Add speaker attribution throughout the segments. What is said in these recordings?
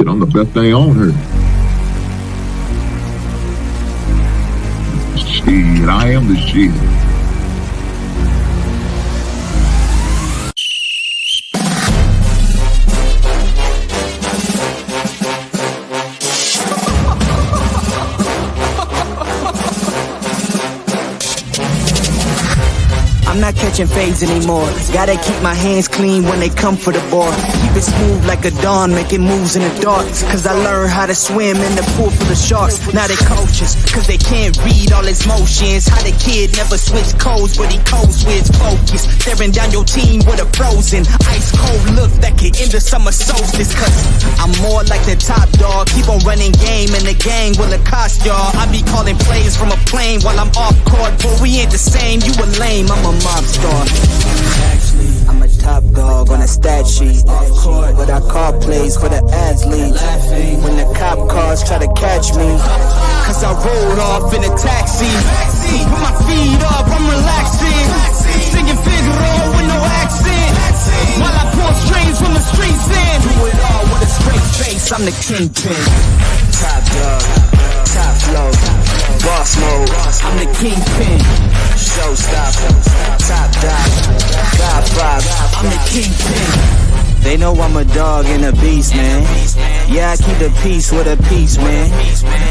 Speaker 1: shit. I'm the best thing on her. Shit, I am the shit.
Speaker 2: I'm not catching fades anymore. Gotta keep my hands clean when they come for the ball. Keep it smooth like a dawn, making moves in the dark. Cause I learned how to swim in the pool full of sharks. Now they coaches, cause they can't read all his motions. How the kid never switch codes, but he codes with focus. Staring down your team with a frozen, ice cold look that can end the summer solstice. Cause I'm more like the top dog. Keep on running game and the gang will accost y'all. I be calling plays from a plane while I'm off court. But we ain't the same, you a lame, I'm a mob star. Actually, I'm a top dog on a stat sheet. Off court, but I call plays for the athletes. When the cop cars try to catch me, cause I rolled off in a taxi. Put my feet up, I'm relaxing. Singing Figaro with no accent. While I pour strings from the streets in. Do it all with a straight face, I'm the kingpin. Top dog, top flow, boss mode, I'm the kingpin. Showstopper, top dog, God five, I'm the kingpin. They know I'm a dog and a beast, man. Yeah, I keep the peace with a peace, man.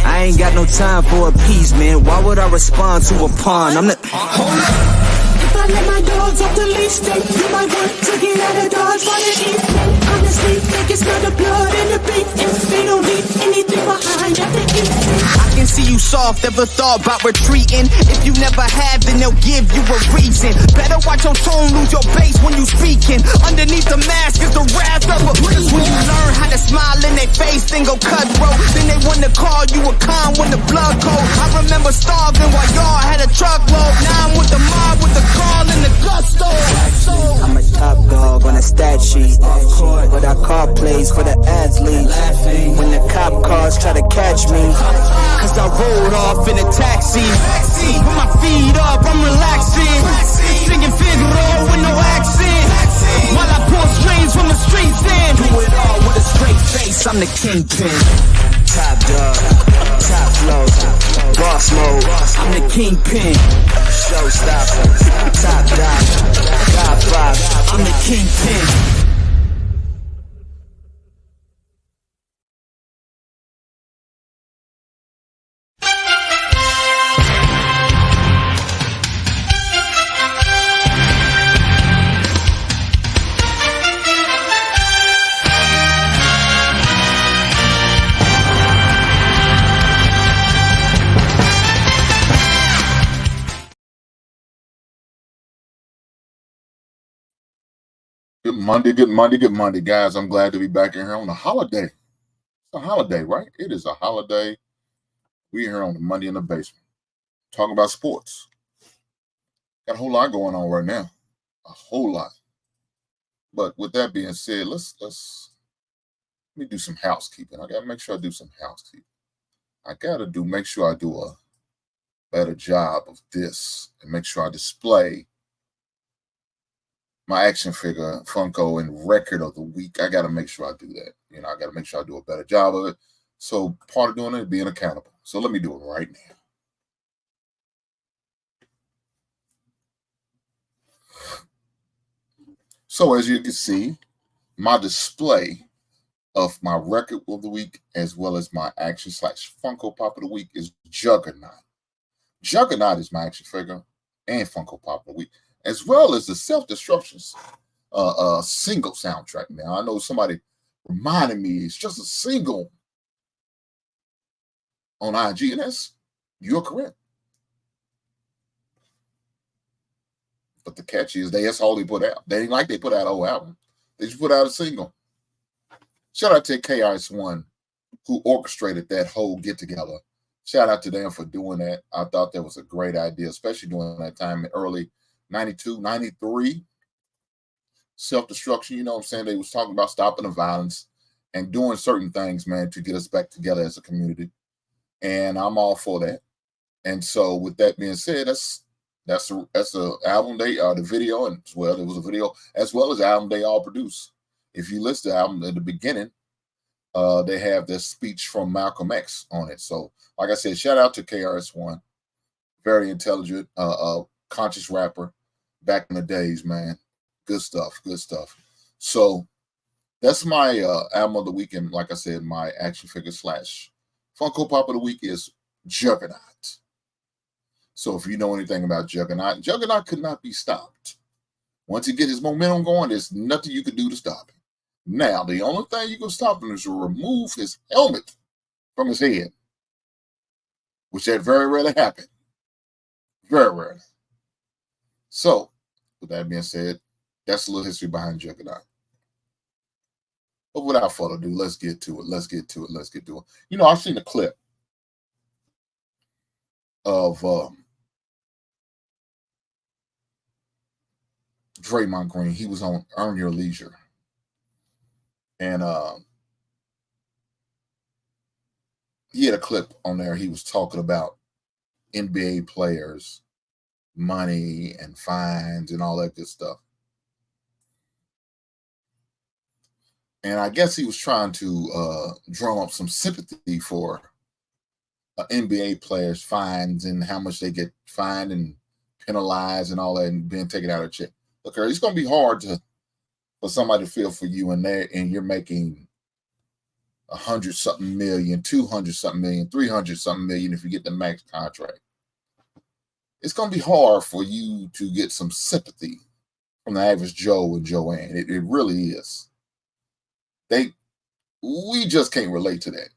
Speaker 2: I ain't got no time for a piece, man. Why would I respond to a pawn? I'm the... Hold up.
Speaker 3: If I let my dogs off the leash, they do my work to get out of Dodge while they eat. Honestly, they can smell the blood and the beef. If they don't leave anything behind at the end.
Speaker 2: I can see you soft, ever thought about retreating. If you never have, then they'll give you a reason. Better watch your tone, lose your bass when you speaking. Underneath the mask is the wrath of a priest. When you learn how to smile in their face, then go cutthroat. Then they wanna call you a con when the blood cold. I remember starving while y'all had a truckload. Now I'm with the mob with the call and the gusto. I'm a top dog on a stat sheet. Off court, but I call plays for the athletes. When the cop cars try to catch me, cause I rolled off in a taxi. Put my feet up, I'm relaxing. Singing Figaro with no accent. While I pour strings from the streets in. Do it all with a straight face, I'm the kingpin. Top dog, top flow, boss mode, I'm the kingpin. Showstopper, top dog, God five, I'm the kingpin.
Speaker 1: Good Monday, guys. I'm glad to be back in here on a holiday. It's a holiday, right? It is a holiday. We're here on the Monday in the Basement, talking about sports. Got a whole lot going on right now, a whole lot. But with that being said, let me do some housekeeping. I gotta make sure I do some housekeeping. I gotta make sure I do a better job of this and make sure I display my action figure, Funko, and record of the week. I got to make sure I do that. I got to make sure I do a better job of it. So part of doing it is being accountable. So let me do it right now. So as you can see, my display of my record of the week as well as my action / Funko Pop of the week is Juggernaut. Juggernaut is my action figure and Funko Pop of the week, as well as the Self-Destruction's single soundtrack. Now, I know somebody reminded me it's just a single on IG, and you're correct. But the catch is that's all they put out. They ain't like they put out a whole album. They just put out a single. Shout out to KRS-One, who orchestrated that whole get-together. Shout out to them for doing that. I thought that was a great idea, especially during that time in early 92, 93. Self-destruction, you know what I'm saying? They was talking about stopping the violence and doing certain things, man, to get us back together as a community. And I'm all for that. And so with that being said, that's the album they the video, and as well, there was a video as well as the album they all produced. If you listen to the album at the beginning, they have this speech from Malcolm X on it. So, like I said, shout out to KRS-One, very intelligent, conscious rapper back in the days, man. Good stuff, good stuff. So that's my album of the week, and like I said, my action figure / Funko Pop of the week is Juggernaut. So if you know anything about Juggernaut, Juggernaut could not be stopped. Once he get his momentum going, there's nothing you can do to stop him. Now, the only thing you can stop him is to remove his helmet from his head, which that very rarely happens. Very rarely. So, with that being said, that's a little history behind Juggernaut. But without further ado, let's get to it. You know, I've seen a clip of Draymond Green. He was on Earn Your Leisure. And he had a clip on there. He was talking about NBA players, money and fines and all that good stuff. And I guess he was trying to drum up some sympathy for NBA players' fines and how much they get fined and penalized and all that and being taken out of check. Look, it's going to be hard for somebody to feel for you and you're making 100-something million, 200-something million, 300-something million if you get the max contract. It's going to be hard for you to get some sympathy from the average Joe and Joanne. It really is. We just can't relate to that.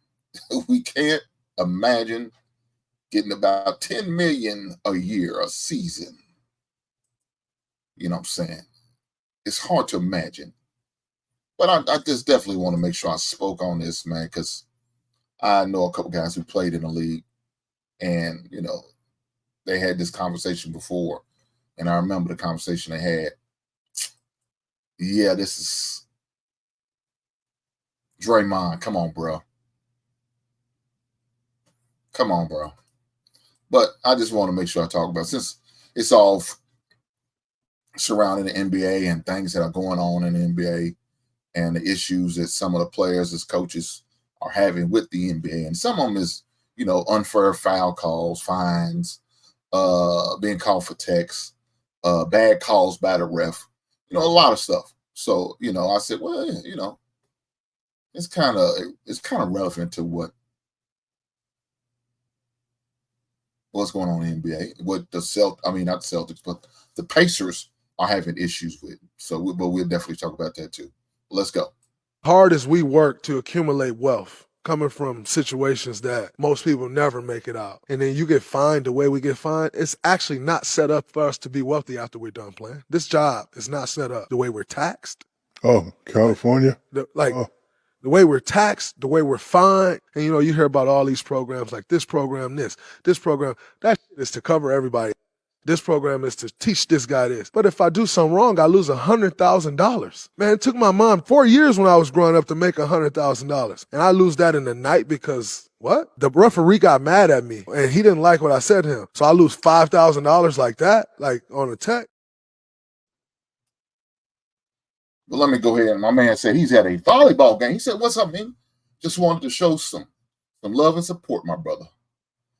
Speaker 1: We can't imagine getting about 10 million a year, a season. You know what I'm saying? It's hard to imagine. But I just definitely want to make sure I spoke on this, man, because I know a couple guys who played in the league, and, you know, they had this conversation before, and I remember the conversation they had. Yeah, this is Draymond. Come on, bro. Come on, bro. But I just want to make sure I talk about it, since it's all surrounding the NBA and things that are going on in the NBA and the issues that some of the players as coaches are having with the NBA. And some of them is, you know, unfair foul calls, fines, being called for techs, bad calls by the ref, you know, a lot of stuff. So, you know, I said, well, you know, it's kind of relevant to what's going on in the NBA, what not the Celtics, but the Pacers are having issues with. So, but we'll definitely talk about that too. Let's go.
Speaker 4: Hard as we work to accumulate wealth, coming from situations that most people never make it out, and then you get fined the way we get fined, it's actually not set up for us to be wealthy after we're done playing. This job is not set up the way we're taxed.
Speaker 5: Oh, California?
Speaker 4: The way we're taxed, the way we're fined, and you know, you hear about all these programs like this program, this program, that is to cover everybody. This program is to teach this guy this. But if I do something wrong, I lose $100,000. Man, it took my mom 4 years when I was growing up to make $100,000. And I lose that in the night because, what? The referee got mad at me, and he didn't like what I said to him. So I lose $5,000 like that, like on a tech.
Speaker 1: Well, let me go ahead. My man said he's at a volleyball game. He said, what's up, man? Just wanted to show some love and support, my brother,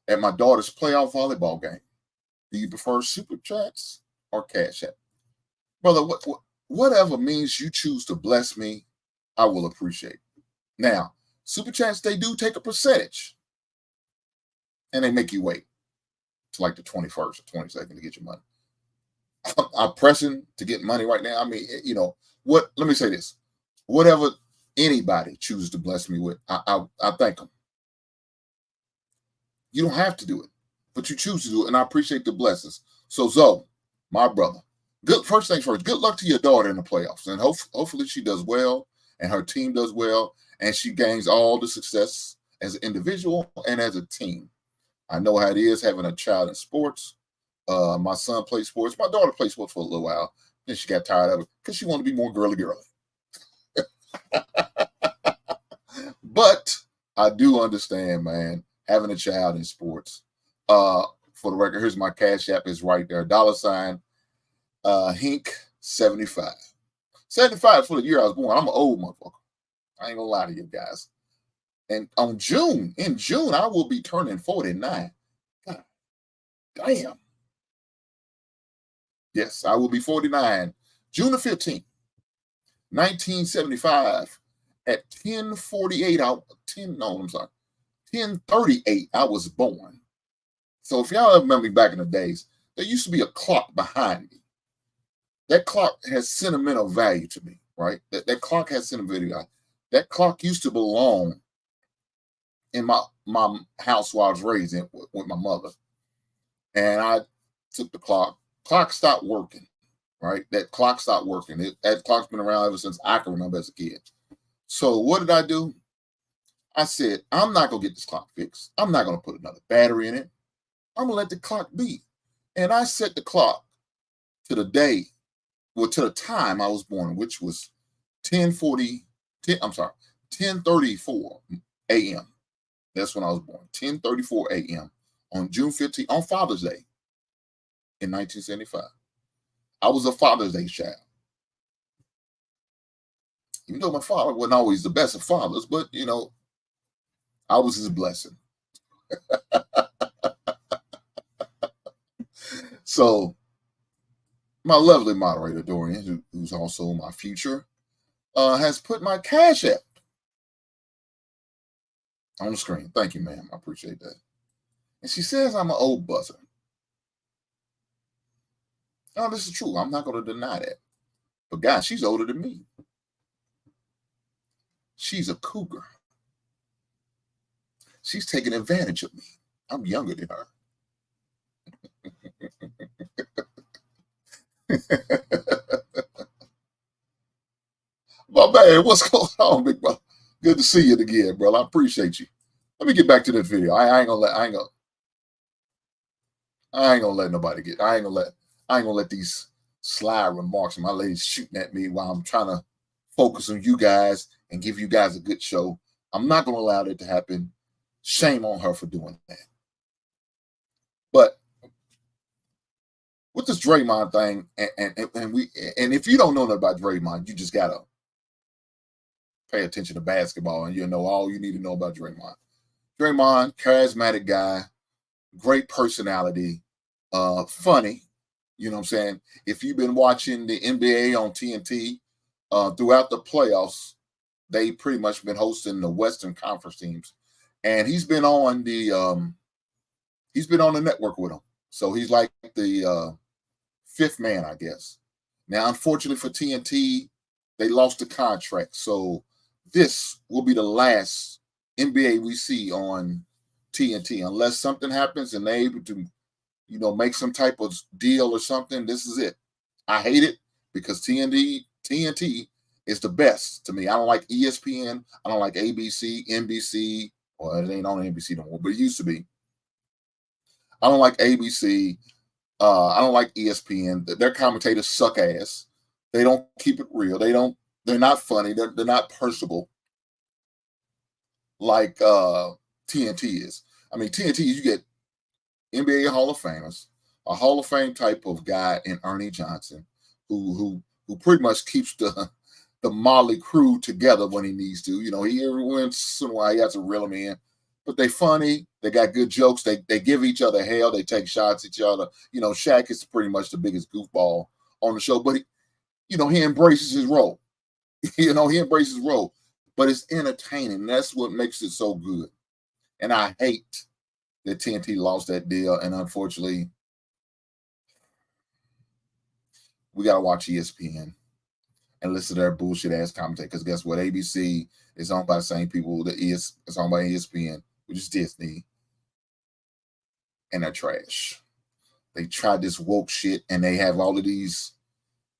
Speaker 1: at my daughter's playoff volleyball game. Do you prefer Super Chats or Cash App? Brother, whatever means you choose to bless me, I will appreciate. Now, Super Chats, they do take a percentage, and they make you wait to like the 21st or 22nd to get your money. I'm pressing to get money right now. I mean, you know, let me say this. Whatever anybody chooses to bless me with, I thank them. You don't have to do it, but you choose to do it, and I appreciate the blessings. So, Zoe, my brother, first things first, good luck to your daughter in the playoffs, and hopefully she does well, and her team does well, and she gains all the success as an individual and as a team. I know how it is having a child in sports. My son plays sports. My daughter played sports for a little while, and she got tired of it because she wanted to be more girly. But I do understand, man, having a child in sports. For the record, here's my Cash App is right there. $ Hink 75. 75 for the year I was born. I'm an old motherfucker. I ain't gonna lie to you guys. And in June, I will be turning 49. God damn. Yes, I will be 49. June the 15th, 1975 at 10:48 out 10:38 I was born. So if y'all remember me back in the days, there used to be a clock behind me. That clock has sentimental value to me, right? That clock has sentimental value. That clock used to belong in my house where I was raised in with my mother. And I took the clock. Clock stopped working, right? That clock stopped working. That clock's been around ever since I can remember as a kid. So what did I do? I said, I'm not going to get this clock fixed. I'm not going to put another battery in it. I'm going to let the clock be. And I set the clock to the day, well, to the time I was born, which was 10:34 a.m. That's when I was born, 10:34 a.m. on June 15th, on Father's Day in 1975. I was a Father's Day child. Even though my father wasn't always the best of fathers, but, you know, I was his blessing. So my lovely moderator, Dorian, who's also my future, has put my Cash App on the screen. Thank you, ma'am. I appreciate that. And she says I'm an old buzzer. Oh, this is true. I'm not going to deny that. But God, she's older than me. She's a cougar. She's taking advantage of me. I'm younger than her. My man, what's going on, big brother? Good to see you again, bro. I appreciate you. Let me get back to this video. I ain't gonna let nobody get. I ain't gonna let these sly remarks and my ladies shooting at me while I'm trying to focus on you guys and give you guys a good show. I'm not gonna allow that to happen. Shame on her for doing that. But with this Draymond thing, and if you don't know nothing about Draymond, you just gotta pay attention to basketball and you'll know all you need to know about Draymond. Draymond, charismatic guy, great personality, funny. You know what I'm saying? If you've been watching the NBA on TNT throughout the playoffs, they pretty much been hosting the Western Conference teams, and he's been on the network with them. So he's like the fifth man, I guess. Now, unfortunately for TNT, they lost the contract, so this will be the last NBA we see on TNT unless something happens and they're able to, you know, make some type of deal or something. This is it. I hate it because TNT is the best to me. I don't like ESPN. I don't like ABC, NBC. Well, it ain't on NBC no more, but it used to be. I don't like ABC. I don't like ESPN. Their commentators suck ass. They don't keep it real. They're not funny. They're not personable like TNT is. I mean, TNT, you get NBA Hall of Famers, a Hall of Fame type of guy in Ernie Johnson, who pretty much keeps the Motley crew together when he needs to. You know, every once in a while he has to reel them in, but they funny. They got good jokes. They give each other hell. They take shots at each other. You know, Shaq is pretty much the biggest goofball on the show, but he embraces his role. He embraces his role, but it's entertaining. That's what makes it so good. And I hate that TNT lost that deal, and unfortunately, we got to watch ESPN and listen to their bullshit ass commentary. Because guess what? ABC is owned by the same people that is owned by ESPN, which is Disney, and they're trash. They tried this woke shit, and they have all of these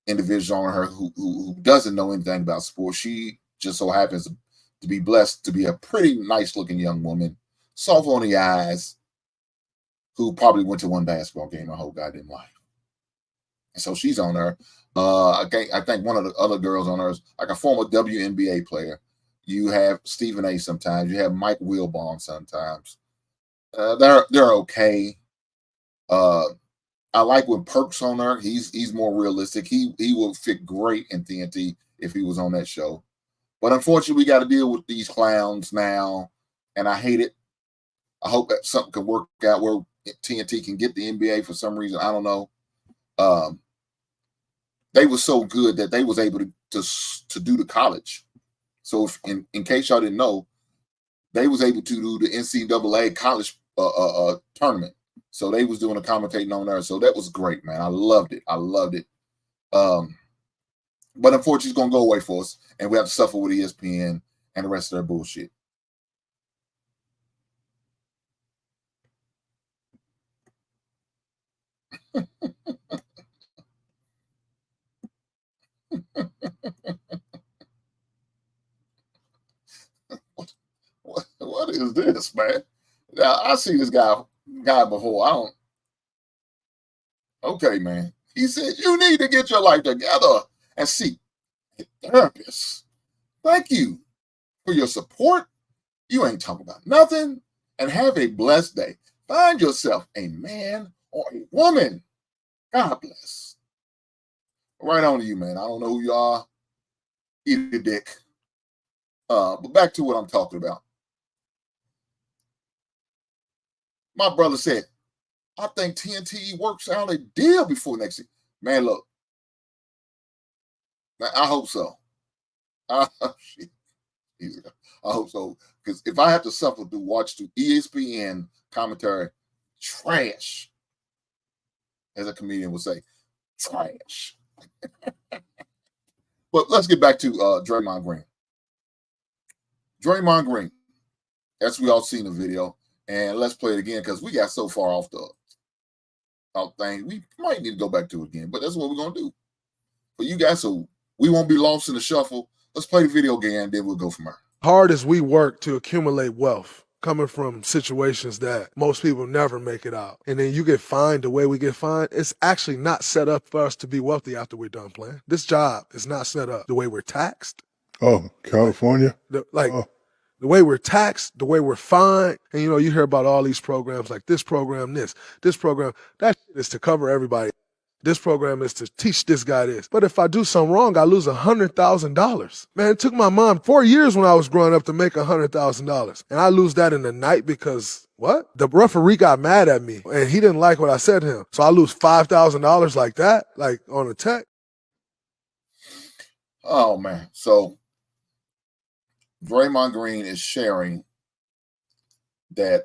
Speaker 1: individuals on her who doesn't know anything about sports. She just so happens to be blessed to be a pretty nice looking young woman, soft on the eyes, who probably went to one basketball game her whole goddamn life. And so she's on there. I think one of the other girls on there is like a former WNBA player. You have Stephen A. sometimes. You have Mike Wilbon sometimes. They're okay. I like when Perk's on there. He's more realistic. He will fit great in TNT if he was on that show. But unfortunately, we got to deal with these clowns now and I hate it. I hope that something can work out where TNT can get the NBA for some reason. I don't know. They were so good that they was able to do the college. So if, in case y'all didn't know, they was able to do the NCAA college tournament. So they was doing the commentating on there. So that was great, man. I loved it. But unfortunately, it's going to go away for us, and we have to suffer with ESPN and the rest of their bullshit. What is this, man? Now, I see this guy before. Okay, man. He said, you need to get your life together and seek a therapist. Thank you for your support. You ain't talking about nothing. And have a blessed day. Find yourself a man or a woman. God bless. Right on to you, man. I don't know who you are. Eat a dick. But back to what I'm talking about. My brother said, I think TNT works out a deal before next year. Man, look. I hope so. I hope so. Because if I have to suffer to watch the ESPN commentary, trash, as a comedian would say, trash. But let's get back to Draymond Green. Draymond Green, as we all seen the video, and let's play it again because we got so far off the thing. We might need to go back to it again, but that's what we're going to do. For you guys, so we won't be lost in the shuffle. Let's play the video again, and then we'll go from there.
Speaker 4: Hard as we work to accumulate wealth, coming from situations that most people never make it out, and then you get fined the way we get fined, it's actually not set up for us to be wealthy after we're done playing. This job is not set up the way we're taxed.
Speaker 5: Oh, California?
Speaker 4: The way we're taxed, the way we're fined, and you hear about all these programs like this program, this program, that shit is to cover everybody. This program is to teach this guy this. But if I do something wrong, I lose $100,000. Man, it took my mom 4 years when I was growing up to make $100,000. And I lose that in the night because, what? The referee got mad at me, and he didn't like what I said to him. So I lose $5,000 like that, like on a tech.
Speaker 1: Oh, man. So Draymond Green is sharing that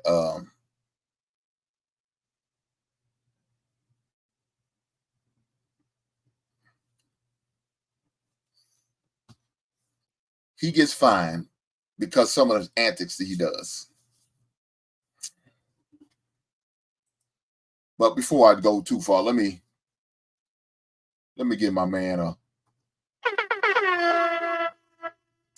Speaker 1: he gets fined because some of the antics that he does. But before I go too far, let me give my man a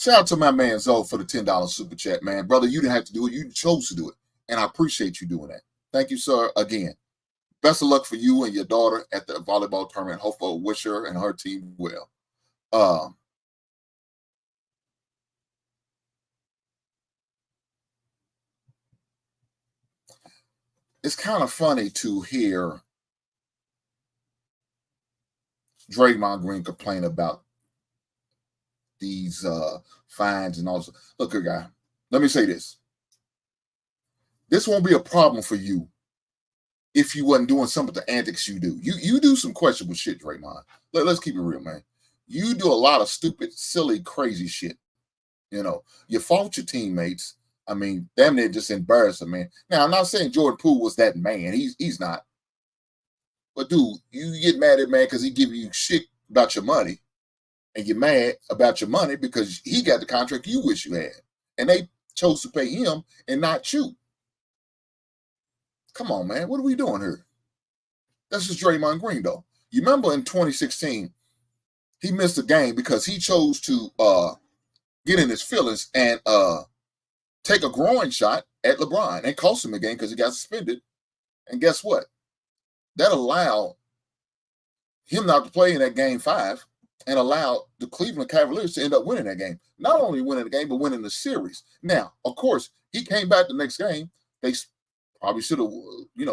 Speaker 1: shout out to my man Zoe for the $10 super chat, man. Brother, you didn't have to do it. You chose to do it. And I appreciate you doing that. Thank you, sir, again. Best of luck for you and your daughter at the volleyball tournament. Hopefully, wish her and her team well. It's kind of funny to hear Draymond Green complain about these fines and all this. Look, good guy, let me say this. This won't be a problem for you if you wasn't doing some of the antics you do. You do some questionable shit, Draymond. Let's keep it real, man. You do a lot of stupid, silly, crazy shit. You fault your teammates. I mean, damn near just embarrassing, man. Now, I'm not saying Jordan Poole was that man. He's not. But, dude, you get mad at man because he give you shit about your money. And you're mad about your money because he got the contract you wish you had. And they chose to pay him and not you. Come on, man. What are we doing here? That's just Draymond Green, though. You remember in 2016, he missed a game because he chose to get in his feelings and take a groin shot at LeBron and cost him a game because he got suspended. And guess what? That allowed him not to play in that game 5 and allowed the Cleveland Cavaliers to end up winning that game. Not only winning the game, but winning the series. Now, of course, he came back the next game. They probably should have,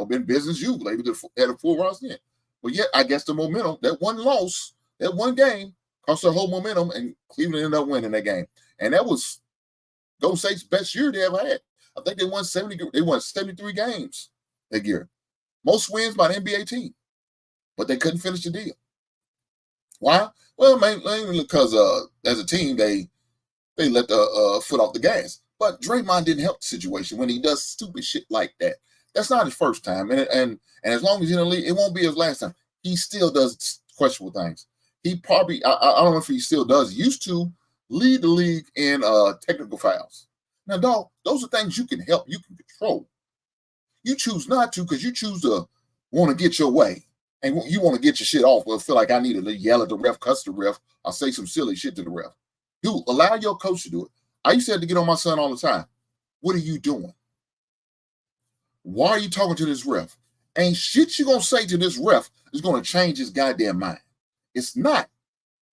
Speaker 1: been business usual. They had a full round in. But yet, I guess the momentum, that one loss, that one game, cost their whole momentum, and Cleveland ended up winning that game. And that was Golden State's best year they ever had. I think they won 73 games that year. Most wins by the NBA team. But they couldn't finish the deal. Why? Well, mainly because as a team, they let the foot off the gas. But Draymond didn't help the situation when he does stupid shit like that. That's not his first time. And as long as he's in the league, it won't be his last time. He still does questionable things. He probably, I don't know if he still does, used to lead the league in technical fouls. Now, dog, those are things you can help, you can control. You choose not to because you choose to want to get your way. And you want to get your shit off. Well, feel like I need to yell at the ref, cuss the ref, or say some silly shit to the ref. Dude, allow your coach to do it. I used to have to get on my son all the time. What are you doing? Why are you talking to this ref? Ain't shit you gonna say to this ref is gonna change his goddamn mind. It's not.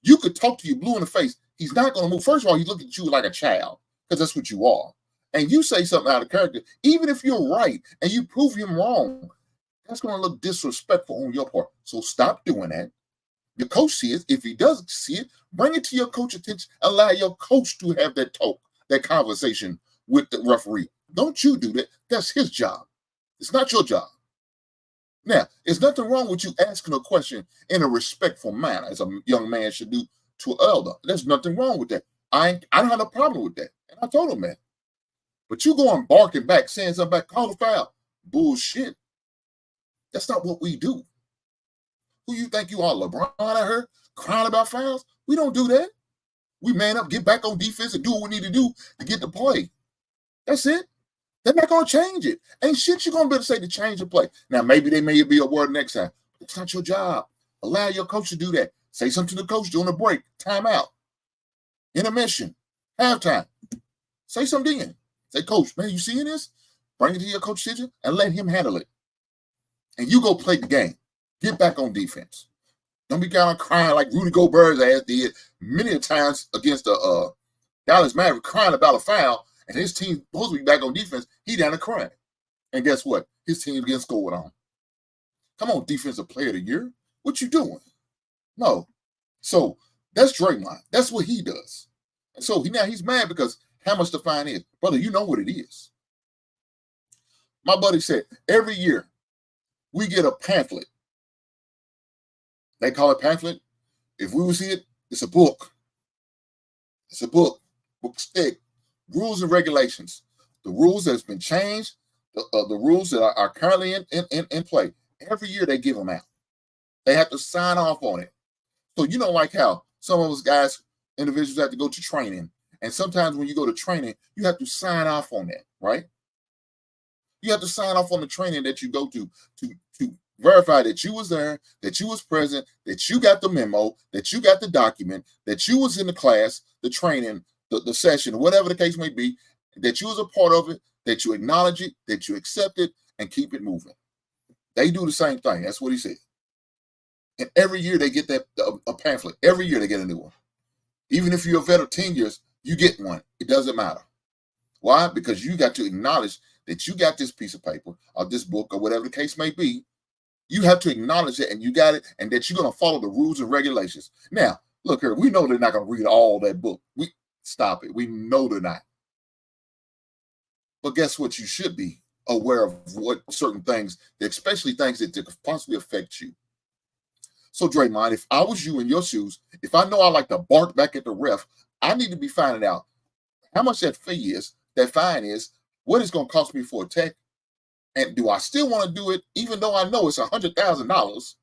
Speaker 1: You could talk to you blue in the face. He's not gonna move. First of all, he's looking at you like a child because that's what you are. And you say something out of character, even if you're right and you prove him wrong, that's gonna look disrespectful on your part. So stop doing that. Your coach sees it. If he doesn't see it, bring it to your coach's attention. Allow your coach to have that talk, that conversation with the referee. Don't you do that. That's his job. It's not your job. Now, there's nothing wrong with you asking a question in a respectful manner, as a young man should do to an elder. There's nothing wrong with that. I don't have a problem with that. And I told him that. But you going barking back, saying something back, call a foul. Bullshit. That's not what we do. Who you think you are, LeBron out here crying about fouls? We don't do that. We man up, get back on defense, and do what we need to do to get the play. That's it. They're not going to change it. Ain't shit you're going to be able to say to change the play. Now, maybe they may be a word next time. It's not your job. Allow your coach to do that. Say something to the coach during a break, timeout, intermission, halftime. Say something then. Say, coach, man, you seeing this? Bring it to your coach's attention and let him handle it. And you go play the game. Get back on defense. Don't be kind of crying like Rudy Gobert's ass did many times against the Dallas Mavericks, crying about a foul, and his team supposed to be back on defense. He down to crying. And guess what? His team getting scored on. Come on, defensive player of the year. What you doing? No. So that's Draymond. That's what he does. And so now he's mad because how much the fine is. Brother, you know what it is. My buddy said every year we get a pamphlet. They call it pamphlet. If we would see it, it's a book. It's a book. Book stick. Rules and regulations. The rules that's been changed, the rules that are currently in play. Every year they give them out. They have to sign off on it. So you know, like how some of us guys, individuals have to go to training. And sometimes when you go to training, you have to sign off on that, right? You have to sign off on the training that you go to verify that you was there, that you was present, that you got the memo, that you got the document, that you was in the class, the training, the session, whatever the case may be, that you was a part of it, that you acknowledge it, that you accept it, and keep it moving. They do the same thing. That's what he said. And every year they get a pamphlet. Every year they get a new one. Even if you're a vet of 10 years, you get one. It doesn't matter. Why? Because you got to acknowledge that you got this piece of paper or this book or whatever the case may be. You have to acknowledge it and you got it and that you're going to follow the rules and regulations. Now, look here, we know they're not going to read all that book. Stop it. We know they're not. But guess what? You should be aware of what certain things, especially things that could possibly affect you. So, Draymond, if I was you in your shoes, if I know I like to bark back at the ref, I need to be finding out how much that fine is, what it's going to cost me for a tech, and do I still want to do it even though I know it's $100,000?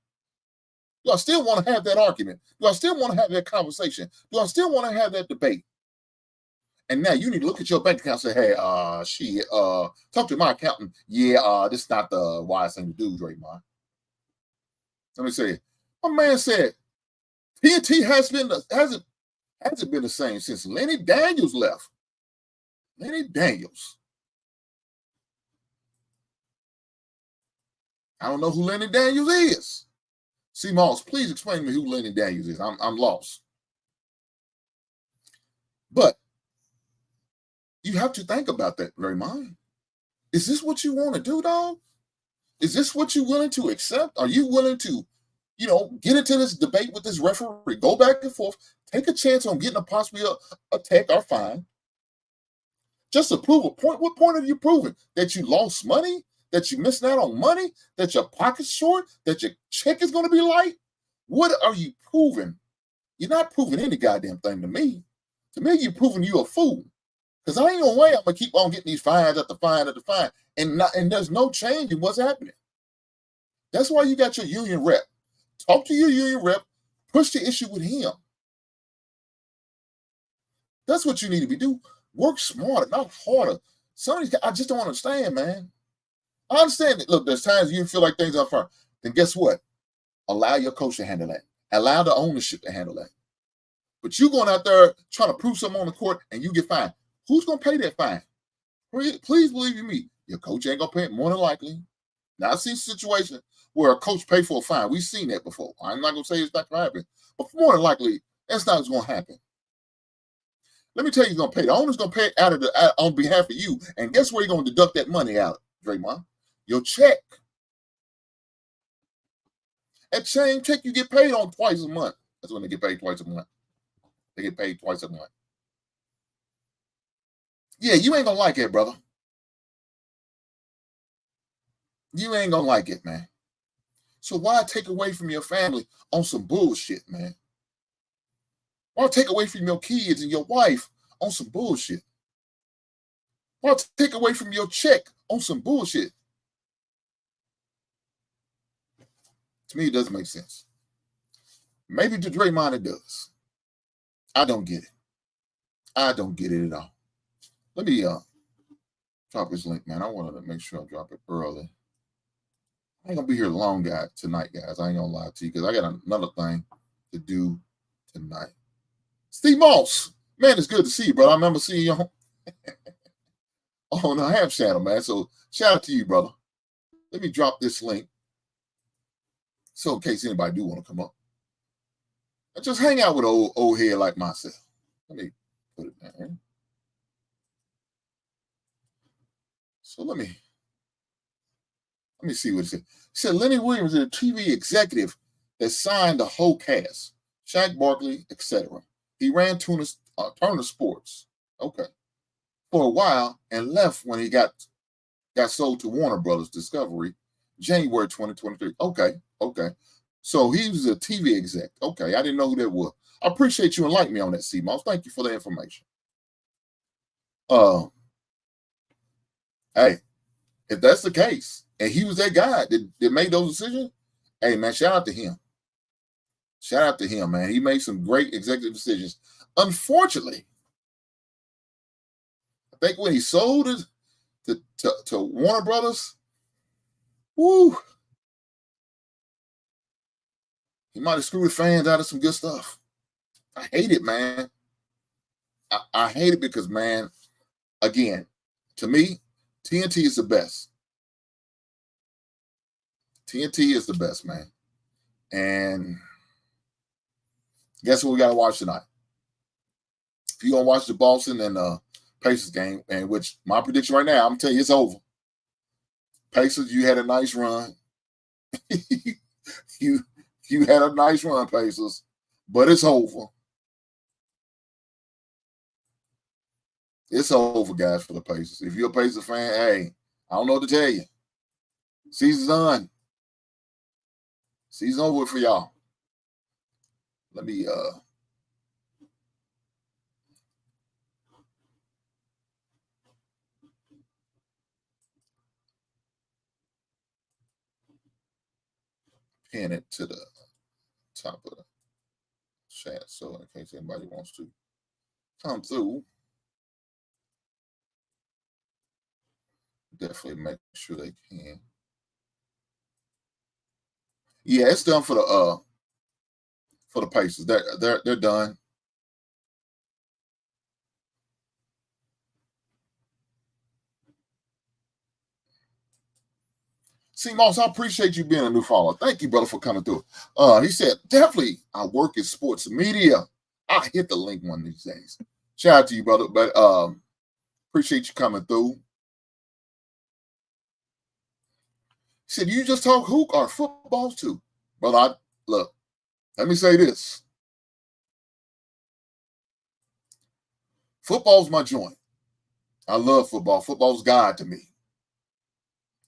Speaker 1: Do I still want to have that argument? Do I still want to have that conversation? Do I still want to have that debate? And now you need to look at your bank account and say, hey, talk to my accountant. Yeah, this is not the wise thing to do, Draymond. Let me say, my man said, TNT hasn't been the same since Lenny Daniels left. Lenny Daniels. I don't know who Lenny Daniels is. C. Moss, please explain to me who Lenny Daniels is. I'm lost. But you have to think about that, Raymond. Is this what you want to do, dog? Is this what you're willing to accept? Are you willing to, get into this debate with this referee, go back and forth, take a chance on getting possibly a tech or fine, Just to prove a point. What point are you proving? That you lost money? That you're missing out on money? That your pocket's short? That your check is going to be light? What are you proving? You're not proving any goddamn thing to me. To me, you're proving you a fool. Because I ain't no way I'm going to keep on getting these fines after fine after fine. And there's no change in what's happening. That's why you got your union rep. Talk to your union rep. Push the issue with him. That's what you need to be doing. Work smarter, not harder. Some of these guys, I just don't understand, man. I understand that. Look, there's times you feel like things are fair. Then guess what? Allow your coach to handle that. Allow the ownership to handle that. But you going out there trying to prove something on the court and you get fined. Who's going to pay that fine? Please believe me. Your coach ain't going to pay it more than likely. Now, I've seen situations where a coach pay for a fine. We've seen that before. I'm not going to say it's not going to happen. But more than likely, that's not what's going to happen. Let me tell you, he's going to pay. The owner's going to pay it on behalf of you. And guess where you're going to deduct that money out, Draymond? Your check. That same check you get paid on twice a month. That's when they get paid twice a month. They get paid twice a month. Yeah, you ain't going to like it, brother. You ain't going to like it, man. So why take away from your family on some bullshit, man? Why take away from your kids and your wife on some bullshit? Why take away from your check on some bullshit? To me, it doesn't make sense. Maybe to Draymond it does. I don't get it. I don't get it at all. Let me drop this link, man. I wanted to make sure I drop it early. I ain't going to be here long tonight, guys. I ain't going to lie to you because I got another thing to do tonight. Steve Moss, man, it's good to see you, brother. I remember seeing you on the Ham channel, man. So shout out to you, brother. Let me drop this link. So in case anybody do want to come up. And just hang out with an old head like myself. Let me put it down here. So let me see what it said. It said Lenny Williams is a TV executive that signed the whole cast. Shaq Barkley, etc. He ran Turner Sports, okay, for a while and left when he got sold to Warner Brothers Discovery, January 2023. Okay. So he was a TV exec. Okay, I didn't know who that was. I appreciate you enlightening me on that, C-Moss. Thank you for the information. Hey, if that's the case, and he was that guy that made those decisions, hey, man, shout out to him. Shout out to him, man. He made some great executive decisions. Unfortunately, I think when he sold it to Warner Brothers, he might have screwed the fans out of some good stuff. I hate it, man. I hate it because, man, again, to me, TNT is the best. TNT is the best, man. And guess what we got to watch tonight? If you're going to watch the Boston and Pacers game, and which my prediction right now, I'm telling you, it's over. Pacers, you had a nice run. you had a nice run, Pacers, but it's over. It's over, guys, for the Pacers. If you're a Pacers fan, hey, I don't know what to tell you. Season's done. Season over for y'all. Let me pin it to the top of the chat so in case anybody wants to come through, definitely make sure they can. Yeah, it's done for the Pacers. They're done. See, Moss, I appreciate you being a new follower. Thank you, brother, for coming through. He said, definitely, I work in sports media. I'll hit the link one of these days. Shout out to you, brother. But appreciate you coming through. He said, you just talk hoop or footballs too. Brother, look, let me say this. Football's my joint. I love football. Football's God to me.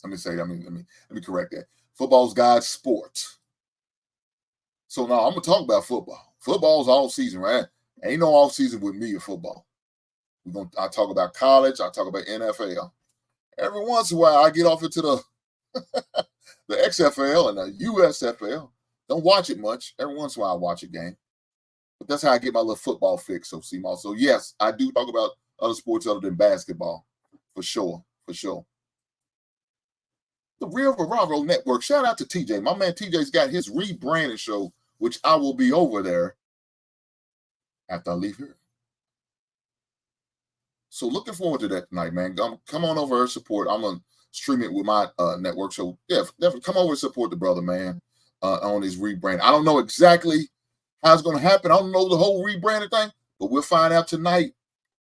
Speaker 1: Let me correct that. Football's God's sport. So now I'm gonna talk about football. Football's all season, right? Ain't no off season with me or football. I talk about college. I talk about NFL. Every once in a while, I get off into the the XFL and the USFL. Don't watch it much. Every once in a while, I watch a game. But that's how I get my little football fix. So, CMOS. So, yes, I do talk about other sports other than basketball, for sure, for sure. The Real Bravo Network. Shout out to TJ. My man TJ's got his rebranding show, which I will be over there after I leave here. So looking forward to that tonight, man. Come on over and support. I'm going to stream it with my network. So, yeah, definitely come over and support the brother, man, on his rebrand. I don't know exactly how it's going to happen. I don't know the whole rebranding thing, but we'll find out tonight,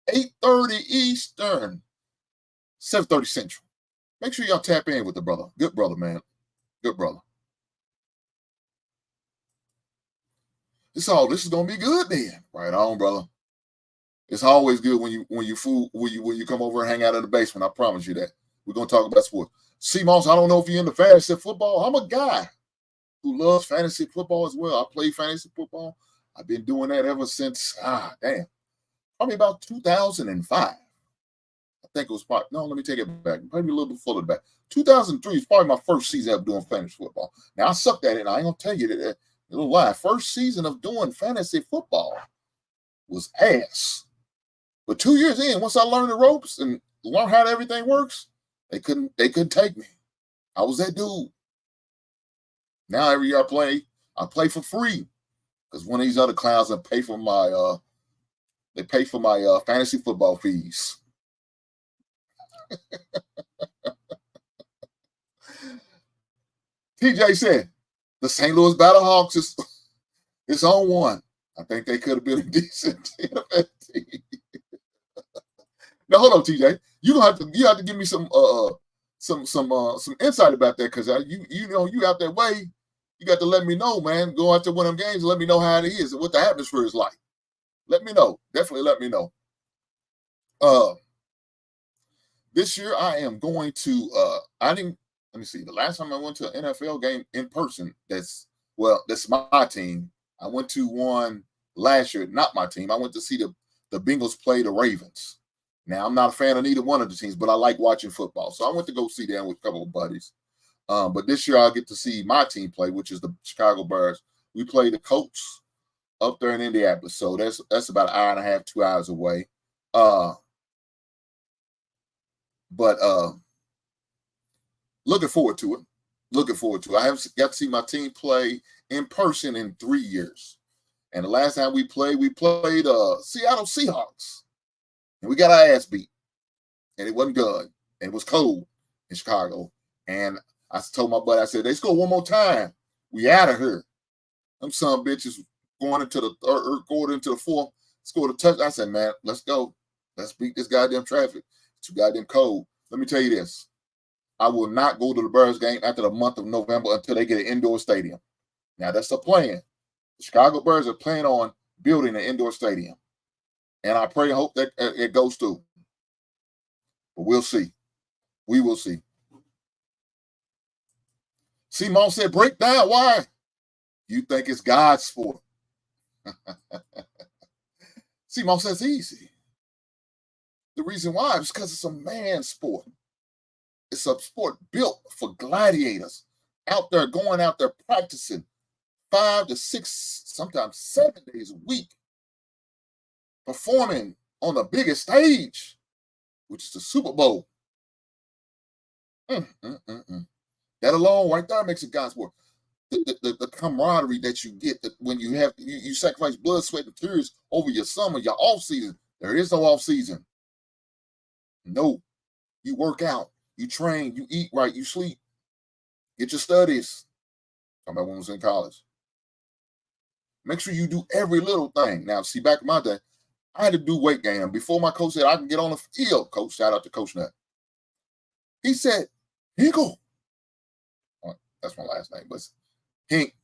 Speaker 1: 8:30 Eastern, 7:30 Central. Make sure y'all tap in with the brother. Good brother, man. Good brother. This is going to be good then. Right on, brother. It's always good when you come over and hang out in the basement. I promise you that. We're gonna talk about sports. CMOS, I don't know if you're into fantasy football. I'm a guy who loves fantasy football as well. I play fantasy football. I've been doing that ever since probably about 2005. I think it was let me take it back. Maybe a little bit further back. 2003 is probably my first season of doing fantasy football. Now I sucked at it, and I ain't gonna tell you that little lie. First season of doing fantasy football was ass. But 2 years in, once I learned the ropes and learned how everything works, they couldn't take me. I was that dude. Now every year I play for free because one of these other clowns pay for my fantasy football fees. TJ said the St. Louis Battlehawks is on one. I think they could have been a decent NFL team. Now hold on, TJ. You have to give me some insight about that because you out that way. You got to let me know, man. Go out to one of them games and let me know how it is and what the atmosphere is like. Let me know. Definitely let me know. This year I am going to. Let me see. The last time I went to an NFL game in person, that's my team. I went to one last year, not my team. I went to see the Bengals play the Ravens. Now, I'm not a fan of neither one of the teams, but I like watching football. So I went to go see them with a couple of buddies. But this year I'll get to see my team play, which is the Chicago Bears. We play the Colts up there in Indianapolis. So that's about an hour and a half, 2 hours away. But looking forward to it. I haven't got to see my team play in person in 3 years. And the last time we played Seattle Seahawks. And we got our ass beat. And it wasn't good. And it was cold in Chicago. And I told my buddy, I said, they score one more time. We out of here. Them son bitches going into the third, going into the fourth, scored a touchdown. I said, man, let's go. Let's beat this goddamn traffic. It's too goddamn cold. Let me tell you this. I will not go to the Bears game after the month of November until they get an indoor stadium. Now, that's the plan. The Chicago Bears are planning on building an indoor stadium. And I pray and hope that it goes through. But we'll see. We will see. Simone said, break down. Why? You think it's God's sport. Simone says easy. The reason why is because it's a man's sport. It's a sport built for gladiators going out there practicing 5 to 6, sometimes 7 days a week, performing on the biggest stage, which is the Super Bowl. That alone right there makes it God's sport. The camaraderie that you get when you sacrifice blood, sweat, and tears over your summer, your off season. There is no off season. No, you work out, you train, you eat right, you sleep, get your studies. Talking about when I was in college. Make sure you do every little thing. Now, see, back in my day, I had to do weight gain. Before my coach said I can get on the field, coach, shout out to Coach Nut. He said, Hinkle. Oh, that's my last name, but Hink.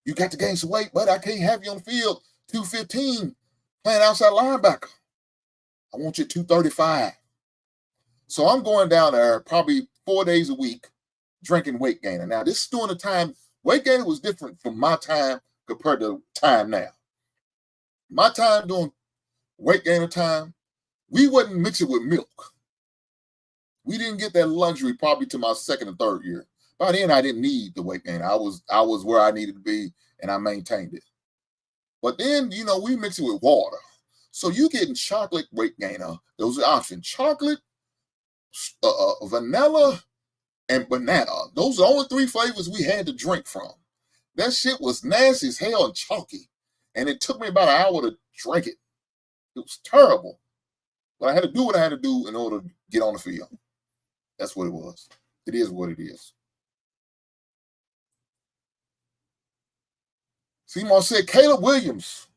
Speaker 1: You got to gain some weight, but I can't have you on the field 215 playing outside linebacker. I want you at 235. So I'm going down there probably 4 days a week drinking weight gainer. Now, this is during the time, weight gainer was different from my time compared to time now. My time doing weight gainer time, we wouldn't mix it with milk. We didn't get that luxury probably to my second or third year. By then, I didn't need the weight gainer. I was where I needed to be, and I maintained it. But then, we mix it with water. So you getting chocolate weight gainer. Those are options. Chocolate, vanilla, and banana. Those are the only 3 flavors we had to drink from. That shit was nasty as hell and chalky. And it took me about an hour to drink it. It was terrible. But I had to do what I had to do in order to get on the field. That's what it was. It is what it is. Seymour said, Caleb Williams.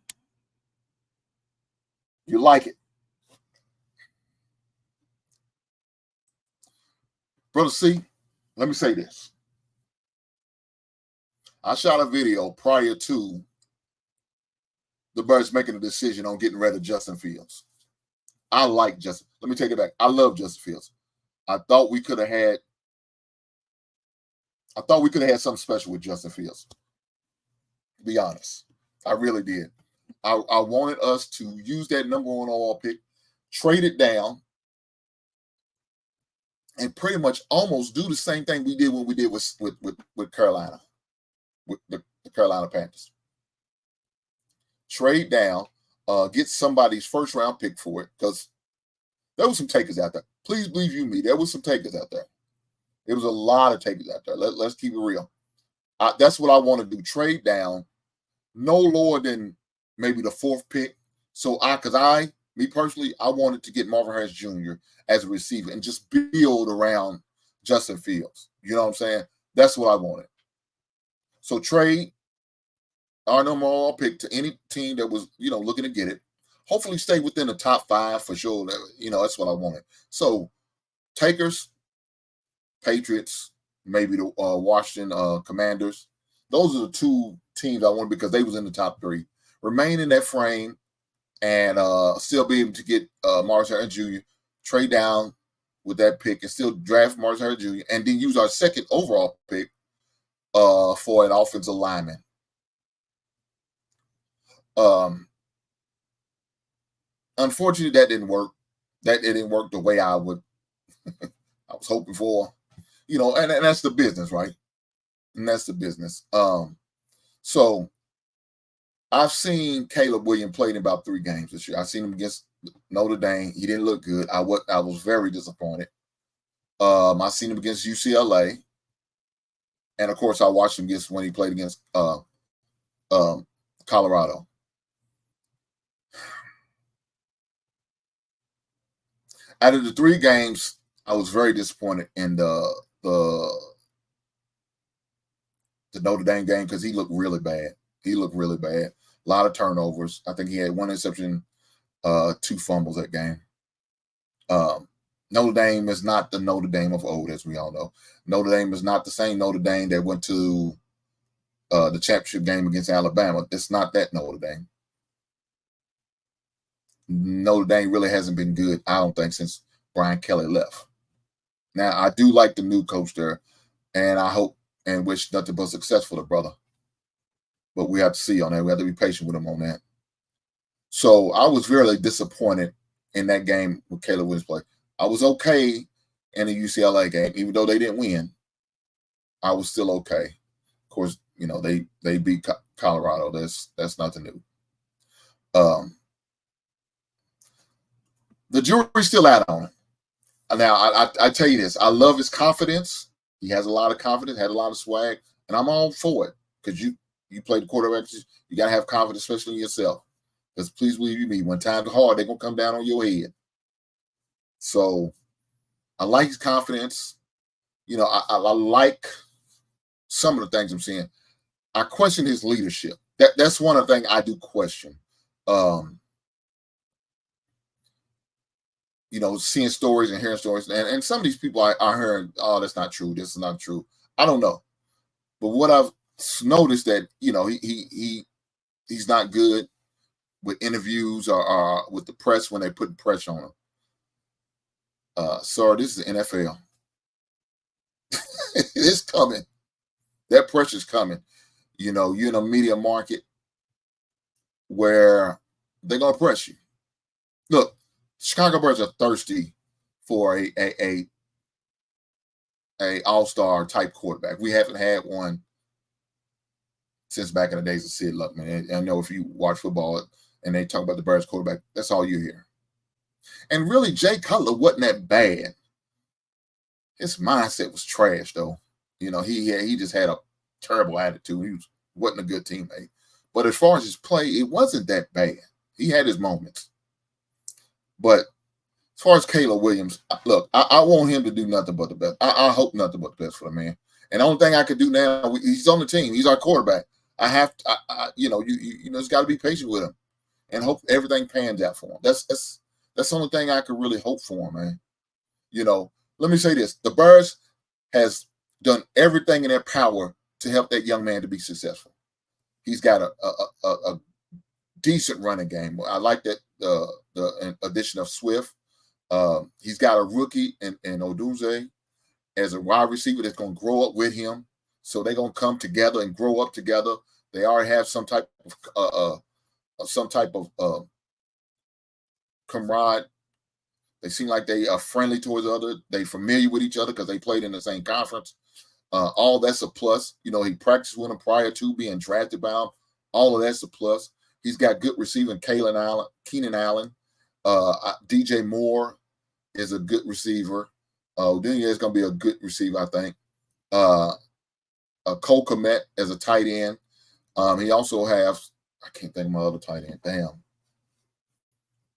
Speaker 1: You like it. Brother C, let me say this. I shot a video prior to the Birds making a decision on getting rid of Justin Fields. I like Justin. Let me take it back. I love Justin Fields. I thought we could have had something special with Justin Fields. To be honest. I really did. I wanted us to use that number 1 overall pick, trade it down, and pretty much almost do the same thing we did when we did with Carolina, with the Carolina Panthers. Trade down, get somebody's first round pick for it, because there was some takers out there. Please believe you me, there was some takers out there. There was a lot of takers out there. Let's keep it real. That's what I want to do. Trade down, no lower than maybe the 4th pick. So me personally, I wanted to get Marvin Harris Jr. as a receiver and just build around Justin Fields. You know what I'm saying? That's what I wanted. So trade our number 1 overall pick to any team that was, looking to get it. Hopefully stay within the top 5 for sure. That's what I wanted. So takers, Patriots, maybe the Washington Commanders. Those are the 2 teams I wanted because they was in the top 3. Remain in that frame and still be able to get Marvin Harris Jr., trade down with that pick and still draft Marvin Harris Jr., and then use our 2nd overall pick for an offensive lineman. Unfortunately, that didn't work. That didn't work the way I was hoping for. And that's the business, right? And that's the business. So I've seen Caleb Williams play in about 3 games this year. I've seen him against Notre Dame. He didn't look good. I was very disappointed. I've seen him against UCLA. And, of course, I watched him when he played against Colorado. Out of the 3 games, I was very disappointed in the Notre Dame game because he looked really bad. A lot of turnovers. I think he had 1 interception, 2 fumbles that game. Notre Dame is not the Notre Dame of old, as we all know. Notre Dame is not the same Notre Dame that went to the championship game against Alabama. It's not that Notre Dame. Notre Dame really hasn't been good, I don't think, since Brian Kelly left. Now, I do like the new coach there, and I hope and wish nothing but success for the brother. But we have to see on that. We have to be patient with him on that. So I was really disappointed in that game with Caleb Williams play. I was okay in the UCLA game, even though they didn't win. I was still okay. Of course, they beat Colorado. That's nothing new. The jury's still out on him. Now, I tell you this. I love his confidence. He has a lot of confidence, had a lot of swag, and I'm all for it because you play the quarterback. You got to have confidence, especially in yourself. Because please believe me, when times are hard, they're going to come down on your head. So I like his confidence. I like some of the things I'm seeing. I question his leadership. That's one of the things I do question. Seeing stories and hearing stories. And some of these people I heard, oh, that's not true. This is not true. I don't know. But what I've noticed that, he's not good with interviews or with the press when they put pressure on them. Sir, this is the NFL. It's coming. That pressure's coming. You know, you're in a media market where they're gonna press you. Look, Chicago Bears are thirsty for a all-star type quarterback. We haven't had one since back in the days of Sid Luck, man. I know if you watch football and they talk about the Bears quarterback, that's all you hear. And really, Jay Cutler wasn't that bad. His mindset was trash, though. You know, he just had a terrible attitude. He wasn't a good teammate. But as far as his play, it wasn't that bad. He had his moments. But as far as Caleb Williams, look, I want him to do nothing but the best. I hope nothing but the best for the man. And the only thing I could do now, he's on the team. He's our quarterback. I have to, you know, it's got to be patient with him and hope everything pans out for him. That's the only thing I could really hope for him, man. You know, let me say this: the Bears has done everything in their power to help that young man to be successful. He's got a decent running game. I like that the addition of Swift. He's got a rookie in Odunze as a wide receiver that's going to grow up with him. So they're going to come together and grow up together. They already have some type of camaraderie. They seem like they are friendly towards each other. They're familiar with each other because they played in the same conference. All that's a plus. You know, he practiced with him prior to being drafted by him. All of that's a plus. He's got good receiving. Keenan Allen. DJ Moore is a good receiver. Dunya is going to be a good receiver, I think. Cole Kmet as a tight end. He also has, I can't think of my other tight end. Damn.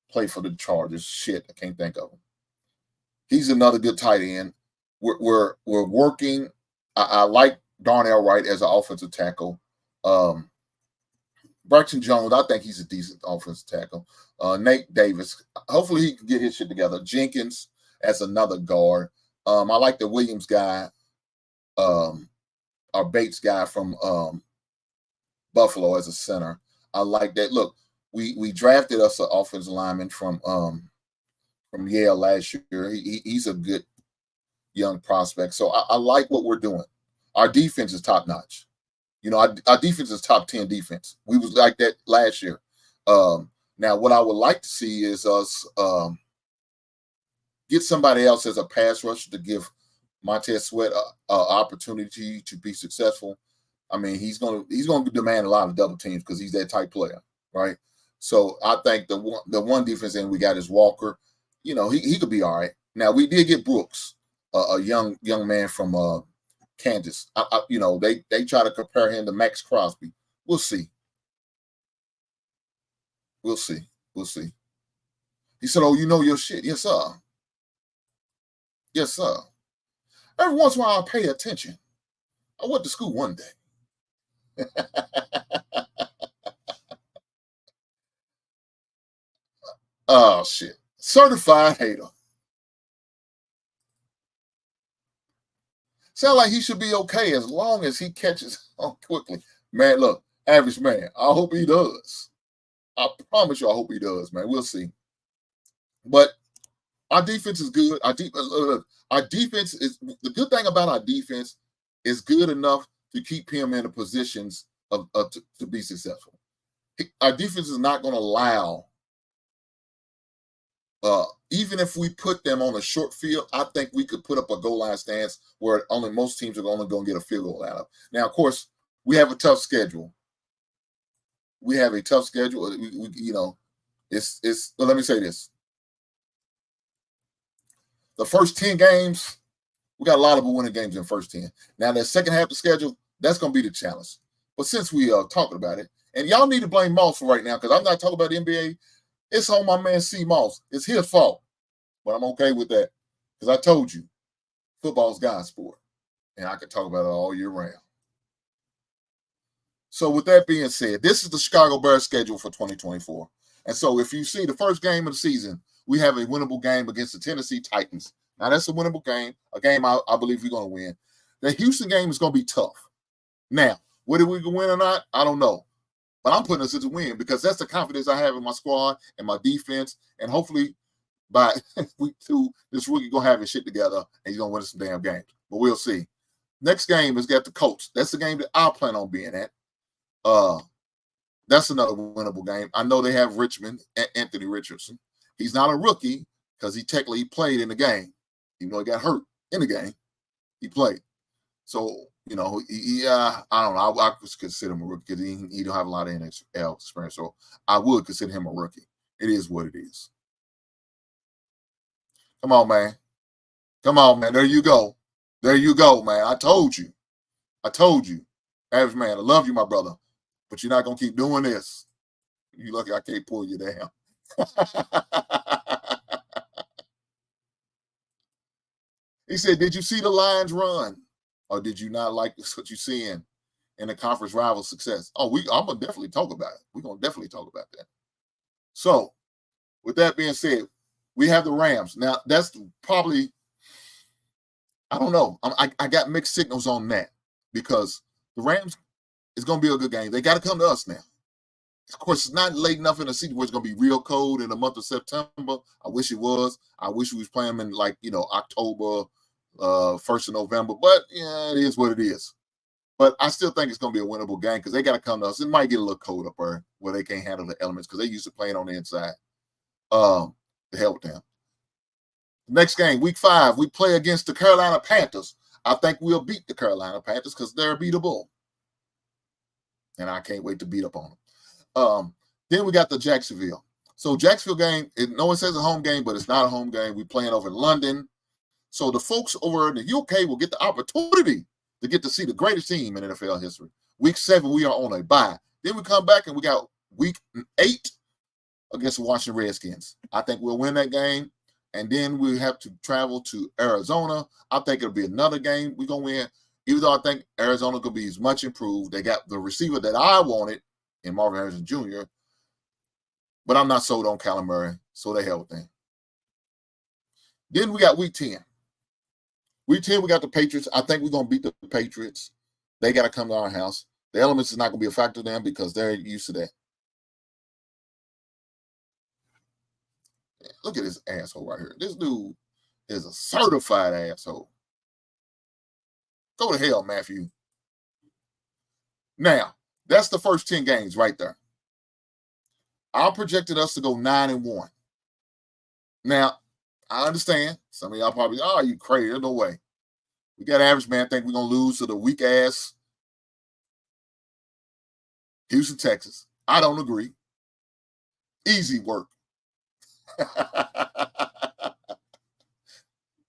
Speaker 1: Play for the Chargers. Shit, I can't think of him. He's another good tight end. We're working. I like Darnell Wright as an offensive tackle. Braxton Jones, I think he's a decent offensive tackle. Nate Davis, hopefully he can get his shit together. Jenkins as another guard. I like the Williams guy, our Bates guy from Buffalo as a center. I like that. Look, we drafted us an offensive lineman from Yale last year. He's a good young prospect. So I like what we're doing. Our defense is top notch. You know, our defense is top 10 defense. We was like that last year. Now, what I would like to see is us get somebody else as a pass rusher to give Montez Sweat an opportunity to be successful. I mean, he's gonna demand a lot of double teams because he's that type player, right? So I think the one defense end we got is Walker. You know, he could be all right. Now we did get Brooks, a young man from Kansas. You know, they try to compare him to Max Crosby. We'll see. We'll see. He said, "Oh, you know your shit." Yes, sir. Yes, sir. Every once in a while, I pay attention. I went to school one day. Oh, shit. Certified hater. Sound like he should be okay as long as he catches on quickly. Man, look, average man. I hope he does. I promise you, I hope he does, man. We'll see. But our defense is good. Our defense is the good thing about our defense is good enough to keep him in the positions to be successful. Our defense is not going to allow, even if we put them on a short field, I think we could put up a goal line stance where only most teams are only going to get a field goal out of. Now, of course, we have a tough schedule. We, you know, it's. Well, let me say this. The first 10 games, we got a lot of winning games in the first 10. Now, that second half of the schedule, that's going to be the challenge. But since we are talking about it, and y'all need to blame Moss for right now because I'm not talking about the NBA. It's on my man C. Moss. It's his fault. But I'm okay with that because I told you, football's God's sport. And I could talk about it all year round. So with that being said, this is the Chicago Bears schedule for 2024. And so if you see the first game of the season, we have a winnable game against the Tennessee Titans. Now, that's a winnable game, a game I believe we're going to win. The Houston game is going to be tough. Now, whether we can win or not, I don't know. But I'm putting us to win because that's the confidence I have in my squad and my defense. And hopefully by week 2, this rookie going to have his shit together and he's going to win some damn games. But we'll see. Next game is got the Colts. That's the game that I plan on being at. That's another winnable game. I know they have Richmond and Anthony Richardson. He's not a rookie because he technically played in the game. Even though he got hurt in the game, he played. So, I don't know. I would consider him a rookie because he don't have a lot of NFL experience. So I would consider him a rookie. It is what it is. Come on, man. Come on, man. There you go. There you go, man. I told you. Average man, I love you, my brother. But you're not going to keep doing this. You lucky I can't pull you down. He said, did you see the Lions run? Or did you not like what you're seeing in the conference rival success? I'm going to definitely talk about it. We're going to definitely talk about that. So, with that being said, we have the Rams. Now, that's probably, I don't know. I got mixed signals on that because the Rams is going to be a good game. They got to come to us now. Of course, it's not late enough in the season where it's going to be real cold in the month of September. I wish it was. I wish we was playing in October, 1st of November. But, yeah, it is what it is. But I still think it's going to be a winnable game because they got to come to us. It might get a little cold up there where they can't handle the elements because they used to playing on the inside. The hell with them. Next game, week 5, we play against the Carolina Panthers. I think we'll beat the Carolina Panthers because they're beatable. And I can't wait to beat up on them. Then we got the Jacksonville. So Jacksonville game, no one says a home game, but it's not a home game. We're playing over in London. So the folks over in the UK will get the opportunity to get to see the greatest team in NFL history. Week 7, we are on a bye. Then we come back and we got week 8 against the Washington Redskins. I think we'll win that game. And then we have to travel to Arizona. I think it'll be another game we're going to win. Even though I think Arizona could be much improved. They got the receiver that I wanted in Marvin Harrison Jr., but I'm not sold on Kyler Murray, so they hell with them. Then we got week 10. Week 10, we got the Patriots. I think we're going to beat the Patriots. They got to come to our house. The elements is not going to be a factor to them because they're used to that. Look at this asshole right here. This dude is a certified asshole. Go to hell, Matthew. Now, that's the first 10 games right there. I projected us to go 9-1. Now, I understand. Some of y'all probably, oh, you crazy. There's no way. We got average man think we're going to lose to the weak-ass Houston, Texas. I don't agree. Easy work.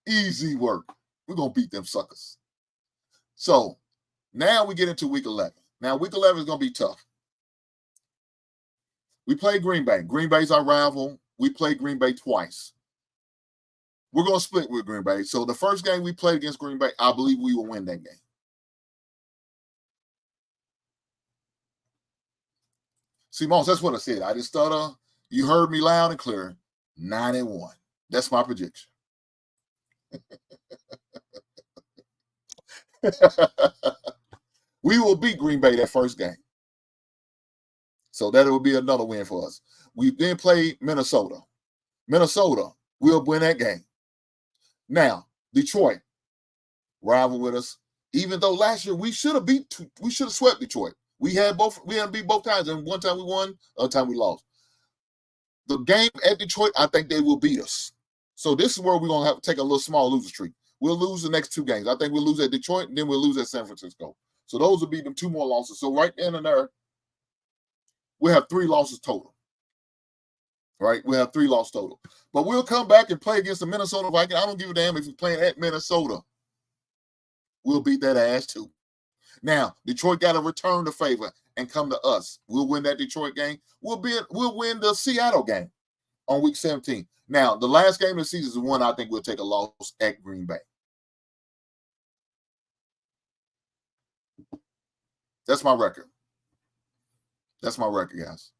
Speaker 1: Easy work. We're going to beat them suckers. So, now we get into week 11. Now, week 11 is going to be tough. We play Green Bay. Green Bay's our rival. We play Green Bay twice. We're going to split with Green Bay. So the first game we played against Green Bay, I believe we will win that game. See, Mons, that's what I said. I just stutter. You heard me loud and clear. 9-1. That's my prediction. We will beat Green Bay that first game. So that will be another win for us. We then play Minnesota. Minnesota will win that game. Now, Detroit, rival with us. Even though last year we should have swept Detroit. We had to beat both times, and one time we won, other time we lost. The game at Detroit, I think they will beat us. So this is where we're going to have to take a little small loser streak. We'll lose the next 2 games. I think we'll lose at Detroit, and then we'll lose at San Francisco. So those will be them 2 more losses. So right then and there, we'll have 3 losses total. Right? We'll have 3 losses total. But we'll come back and play against the Minnesota Vikings. I don't give a damn if we're playing at Minnesota. We'll beat that ass too. Now, Detroit got to return the favor and come to us. We'll win that Detroit game. We'll win the Seattle game on week 17. Now, the last game of the season is the one I think we'll take a loss at Green Bay. That's my record. That's my record, guys.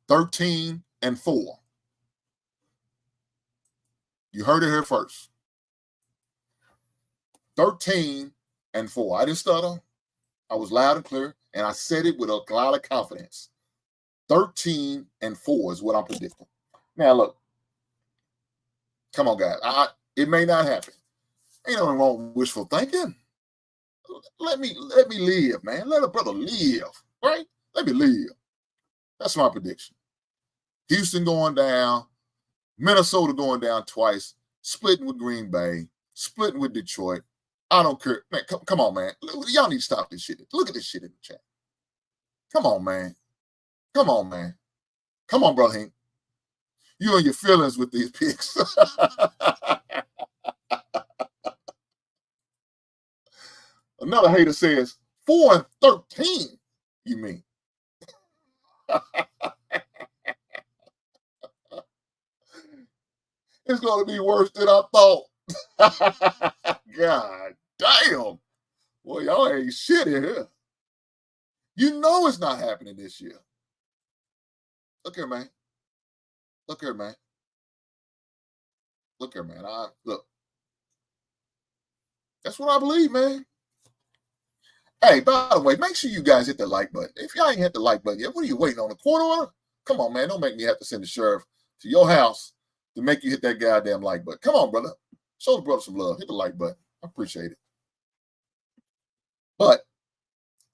Speaker 1: 13-4. You heard it here first. 13-4. I didn't stutter. I was loud and clear. And I said it with a lot of confidence. 13-4 is what I'm predicting. Now, look. Come on, guys. It may not happen. Ain't nothing wrong with wishful thinking. Let me live, man. Let a brother live, right? Let me live. That's my prediction. Houston going down, Minnesota going down twice, splitting with Green Bay, splitting with Detroit. I don't care. Man, come on, man. Y'all need to stop this shit. Look at this shit in the chat. Come on, man. Come on, man. Come on, brother Hank. You and your feelings with these picks. Another hater says 4-13. You mean? It's going to be worse than I thought. God damn. Boy, y'all ain't shit in here. You know it's not happening this year. Look here, man. Look here, man. Look here, man. Look. That's what I believe, man. Hey, by the way, make sure you guys hit the like button. If y'all ain't hit the like button yet, what are you waiting on? A court order? Come on, man. Don't make me have to send the sheriff to your house to make you hit that goddamn like button. Come on, brother. Show the brother some love. Hit the like button. I appreciate it. But,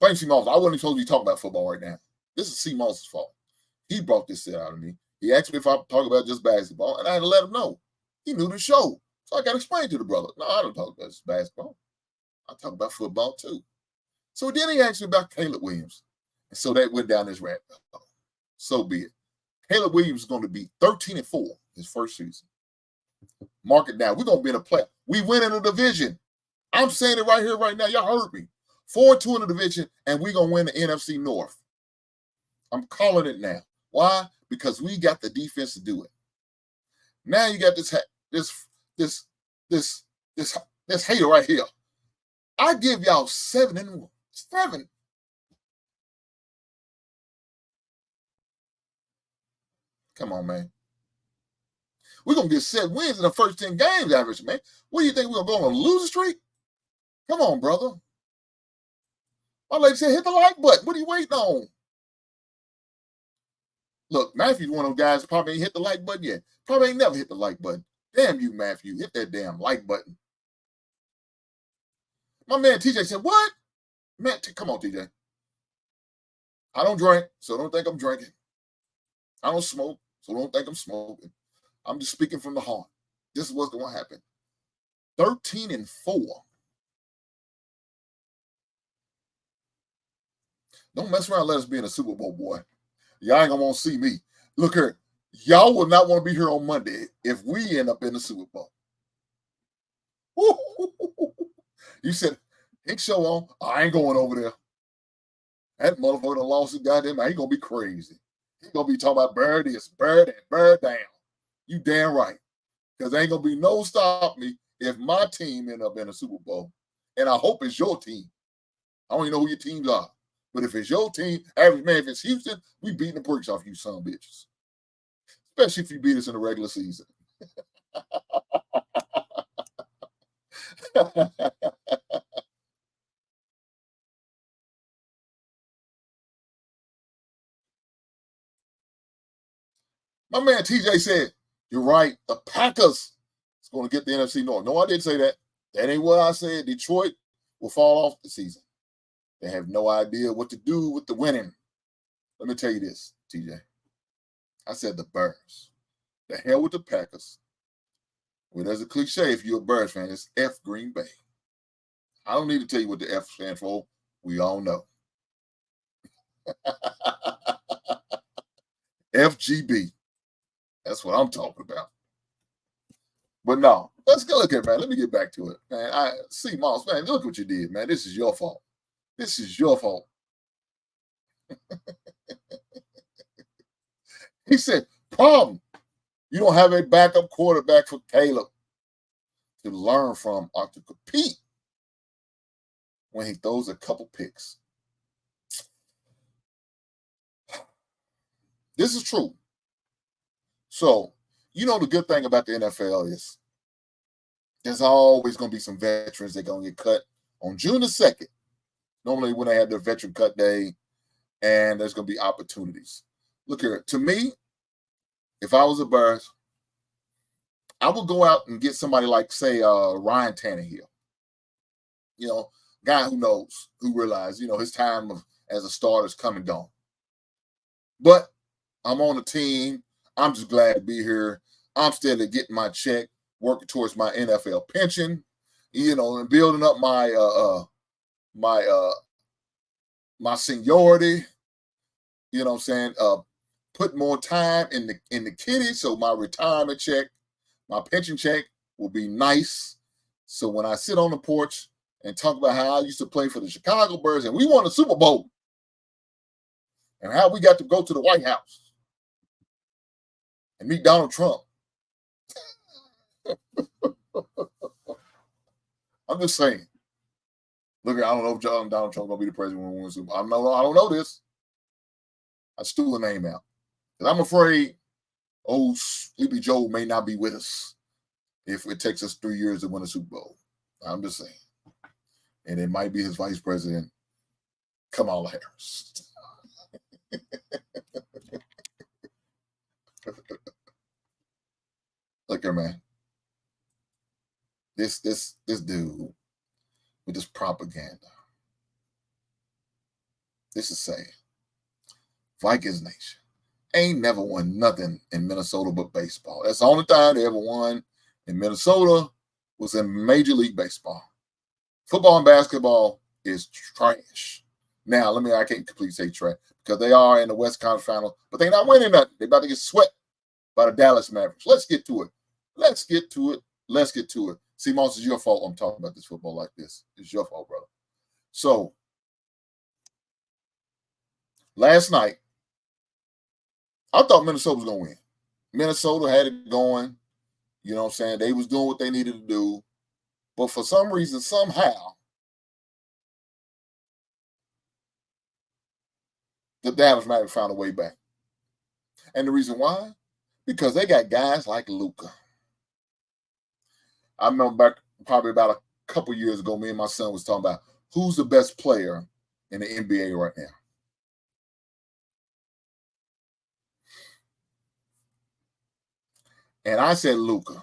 Speaker 1: thanks, C. Moss. I wasn't supposed to be talking about football right now. This is C. Moss's fault. He brought this shit out of me. He asked me if I talk about just basketball, and I had to let him know. He knew the show. So I got to explain to the brother. No, I don't talk about just basketball. I talk about football, too. So then he asked me about Caleb Williams. And so that went down his rabbit hole. So be it. Caleb Williams is going to be 13-4 his first season. Mark it down. We're going to be in a play. We win in a division. I'm saying it right here, right now. Y'all heard me. 4-2 in the division, and we're going to win the NFC North. I'm calling it now. Why? Because we got the defense to do it. Now you got this hater right here. I give y'all 7-1. 7. Come on, man. We're going to get 7 wins in the first 10 games average, man. What do you think we're going to go on a losing streak? Come on, brother. My lady said, hit the like button. What are you waiting on? Look, Matthew's one of those guys that probably ain't hit the like button yet. Probably ain't never hit the like button. Damn you, Matthew. Hit that damn like button. My man TJ said, what? Man, come on, TJ. I don't drink, so don't think I'm drinking. I don't smoke, so don't think I'm smoking. I'm just speaking from the heart. This is what's going to happen. 13-4. Don't mess around and let us be in a Super Bowl, boy. Y'all ain't going to want to see me. Look here. Y'all will not want to be here on Monday if we end up in the Super Bowl. You said, Nick show on. I ain't going over there. That motherfucker lost his goddamn. He going to be crazy. He going to be talking about bird this, bird that, bird down. You damn right. Because ain't going to be no stop me if my team end up in a Super Bowl. And I hope it's your team. I don't even know who your teams are. But if it's your team, average man, if it's Houston, we beating the bricks off you son of bitches. Especially if you beat us in the regular season. My man TJ said, you're right, the Packers is going to get the NFC North. No, I didn't say that. That ain't what I said. Detroit will fall off the season. They have no idea what to do with the winning. Let me tell you this, TJ. I said the Bears. The hell with the Packers. Well, there's a cliche if you're a Bears fan. It's F Green Bay. I don't need to tell you what the F stands for. We all know. FGB. That's what I'm talking about. But no, let's go look at it, man. Let me get back to it, man. I see, Moss, man. Look what you did, man. This is your fault. This is your fault. He said, problem. You don't have a backup quarterback for Caleb to learn from or to compete when he throws a couple picks. This is true. So, you know the good thing about the NFL is there's always going to be some veterans that are going to get cut on June the 2nd. Normally when they have their veteran cut day, and there's going to be opportunities. Look here, to me, if I was a Bears, I would go out and get somebody like, say, Ryan Tannehill. You know, guy who knows, who realizes, you know, his time as a starter is come and gone. But I'm on the team. I'm just glad to be here. I'm still getting my check, working towards my NFL pension, you know, and building up my my seniority. You know what I'm saying? Put more time in the kitty, so my retirement check, my pension check will be nice. So when I sit on the porch and talk about how I used to play for the Chicago Bears and we won a Super Bowl and how we got to go to the White House and meet Donald Trump. I'm just saying. Look, I don't know if Donald Trump gonna be the president when we win the Super Bowl. I don't know this. I stole a name out. Because I'm afraid old Sleepy Joe may not be with us if it takes us 3 years to win a Super Bowl. I'm just saying. And it might be his vice president, Kamala Harris. Look here, man. This dude with this propaganda. This is saying Vikings Nation ain't never won nothing in Minnesota but baseball. That's the only time they ever won in Minnesota was in Major League Baseball. Football and basketball is trash. Now, I can't completely say trash because they are in the West Conference Final, but they're not winning nothing. They're about to get swept by the Dallas Mavericks. Let's get to it. See, Moss, it's your fault I'm talking about this football like this. It's your fault, brother. So, last night, I thought Minnesota was going to win. Minnesota had it going. You know what I'm saying? They was doing what they needed to do. But for some reason, somehow, the Dallas Mavericks found a way back. And the reason why? Because they got guys like Luka. I remember back probably about a couple years ago, me and my son was talking about who's the best player in the NBA right now. And I said Luka.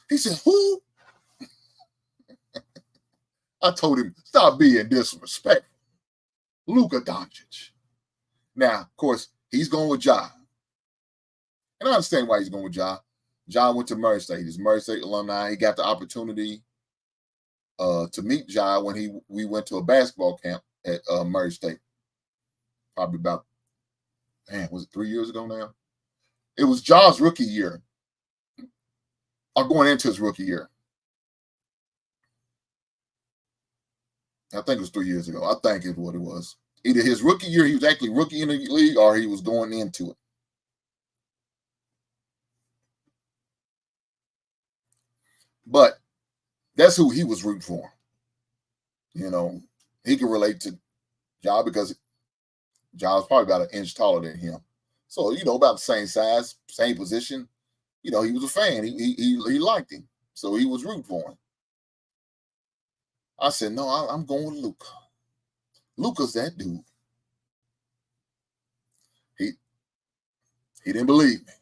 Speaker 1: He said, who? I told him, stop being disrespectful. Luka Doncic. Now, of course, he's going with Ja. And I understand why he's going with Ja. Ja went to Murray State. He's a Murray State alumni. He got the opportunity to meet Ja when we went to a basketball camp at Murray State. Probably about, was it 3 years ago now? It was Ja's rookie year. Or going into his rookie year. I think it was 3 years ago. I think it's what it was. Either his rookie year, he was actually rookie in the league, or he was going into it. But that's who he was rooting for. You know, he can relate to Ja because Ja was probably about an inch taller than him. So, you know, about the same size, same position. You know, he was a fan. He liked him. So he was rooting for him. I said, no, I'm going with Luka. Luka's that dude. He didn't believe me.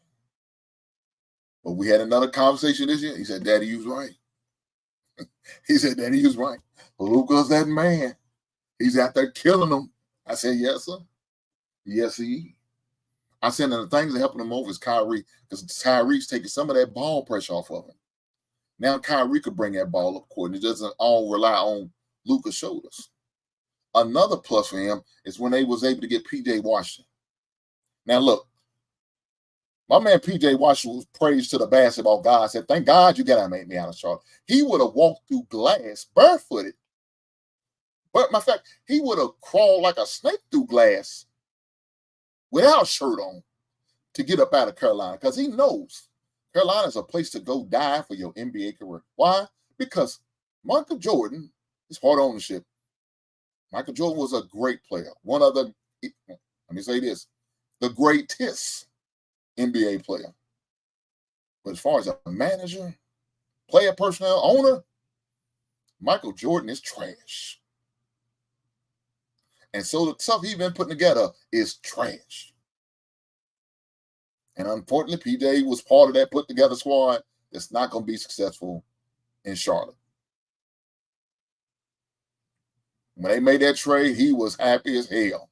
Speaker 1: But we had another conversation this year. He said, Daddy, you was right. He said, Daddy, you was right. Luka's that man. He's out there killing them. I said, yes, sir. Yes, he is. I said, and the things that helping him over is Kyrie, because Kyrie's taking some of that ball pressure off of him. Now Kyrie could bring that ball up court, and it doesn't all rely on Luka's shoulders. Another plus for him is when they was able to get P.J. Washington. Now, look, my man P.J. Washington was praised to the basketball guy. I said, thank God you got to make me out of Charlotte. He would have walked through glass barefooted. But matter of fact, he would have crawled like a snake through glass without a shirt on to get up out of Carolina, because he knows Carolina is a place to go die for your NBA career. Why? Because Michael Jordan is hard ownership. Michael Jordan was a great player. One of the, let me say this, the greatest NBA player. But as far as a manager, player personnel, owner, Michael Jordan is trash. And so the stuff he's been putting together is trash. And unfortunately, PJ was part of that put together squad that's not going to be successful in Charlotte. When they made that trade, he was happy as hell.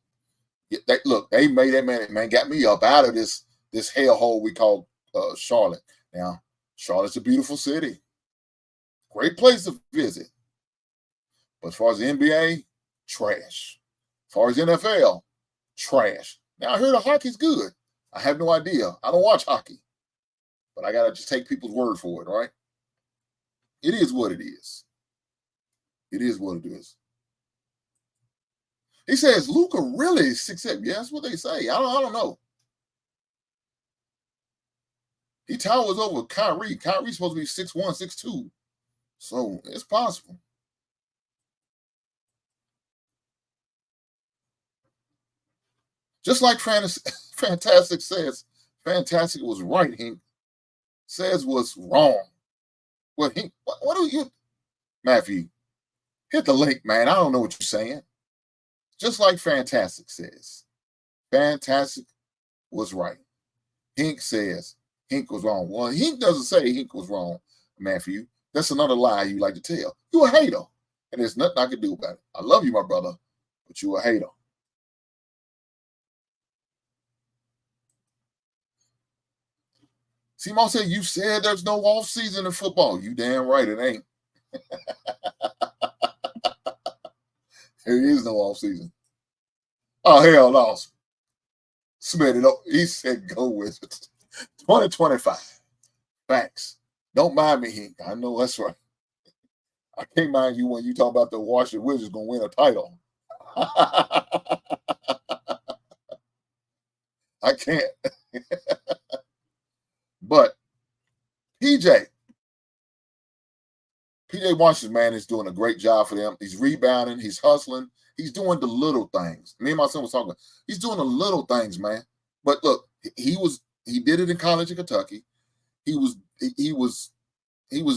Speaker 1: They made that man got me up out of this hellhole we call Charlotte. Now, Charlotte's a beautiful city. Great place to visit. But as far as the NBA, trash. As far as NFL, trash. Now, I heard the hockey's good. I have no idea. I don't watch hockey. But I got to just take people's word for it, right? It is what it is. It is what it is. He says, Luka really 6'7". Yeah, that's what they say. I don't know. He towers over Kyrie. Kyrie's supposed to be 6'1", 6'2". So it's possible. Just like Fantastic says, Fantastic was right, Hink. Says was wrong. Well, Hink, what do you, Matthew, hit the link, man. I don't know what you're saying. Just like Fantastic says, Fantastic was right. Hink says Hink was wrong. Well, Hink doesn't say Hink was wrong, Matthew. That's another lie you like to tell. You a hater, and there's nothing I can do about it. I love you, my brother, but you a hater. Simon said, you said there's no off season in football. You damn right it ain't. There is no off season. Oh, hell no. Smith it up. He said, go with it. 2025. Facts. Don't mind me, Hink. I know that's right. I can't mind you when you talk about the Washington Wizards going to win a title. I can't. But PJ Washington, man, is doing a great job for them. He's rebounding. He's hustling. He's doing the little things. Me and my son was talking. He's doing the little things, man. But look, he did it in college in Kentucky. He was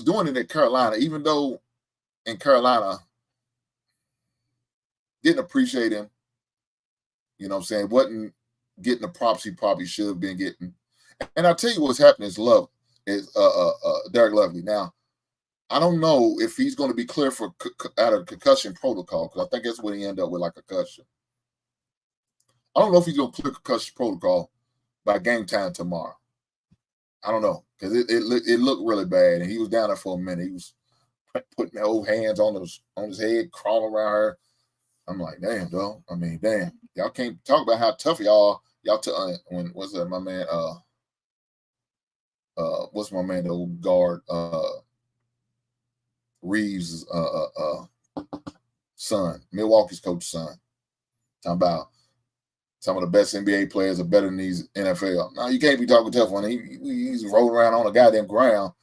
Speaker 1: doing it at Carolina, even though in Carolina didn't appreciate him. You know what I'm saying? Wasn't getting the props he probably should have been getting. And I'll tell you what's happening is Derek Lovely. Now, I don't know if he's going to be clear for out of concussion protocol, because I think that's when he ended up with like a concussion. I don't know if he's going to clear concussion protocol by game time tomorrow. I don't know, because it looked really bad, and he was down there for a minute. He was putting old hands on his head, crawling around her. I'm like, damn, dog. I mean, damn. Y'all can't talk about how tough y'all when what's that, my man? What's my man, the old guard? Reeves' son, Milwaukee's coach's son. Talking about some of the best NBA players are better than these NFL. Now, you can't be talking tough when he's rolling around on the goddamn ground.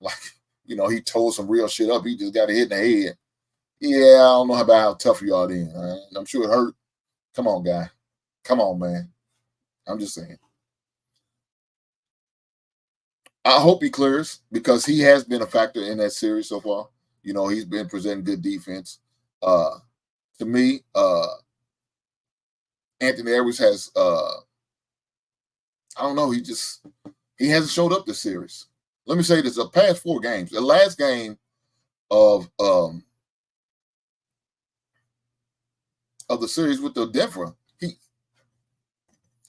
Speaker 1: Like, you know, he told some real shit up. He just got hit in the head. Yeah, I don't know about how tough you are then. I'm sure it hurt. Come on, guy. Come on, man. I'm just saying. I hope he clears, because he has been a factor in that series so far. You know, he's been presenting good defense. To me, Anthony Edwards has, I don't know, he hasn't showed up this series. Let me say this, the past 4 games, the last game of the series with the Denver,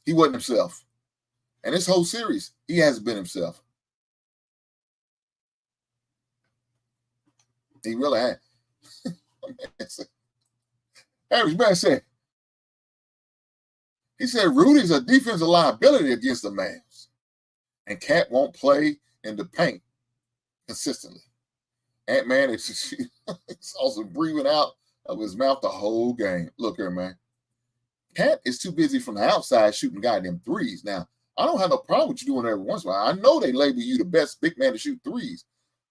Speaker 1: he wasn't himself. And this whole series, he hasn't been himself. He really had. Average man said, he said Rudy's a defensive liability against the Mavs, and Cat won't play in the paint consistently. Ant-Man is also breathing out of his mouth the whole game. Look here, man. Cat is too busy from the outside shooting goddamn threes. Now, I don't have no problem with you doing it every once in a while. I know they label you the best big man to shoot threes,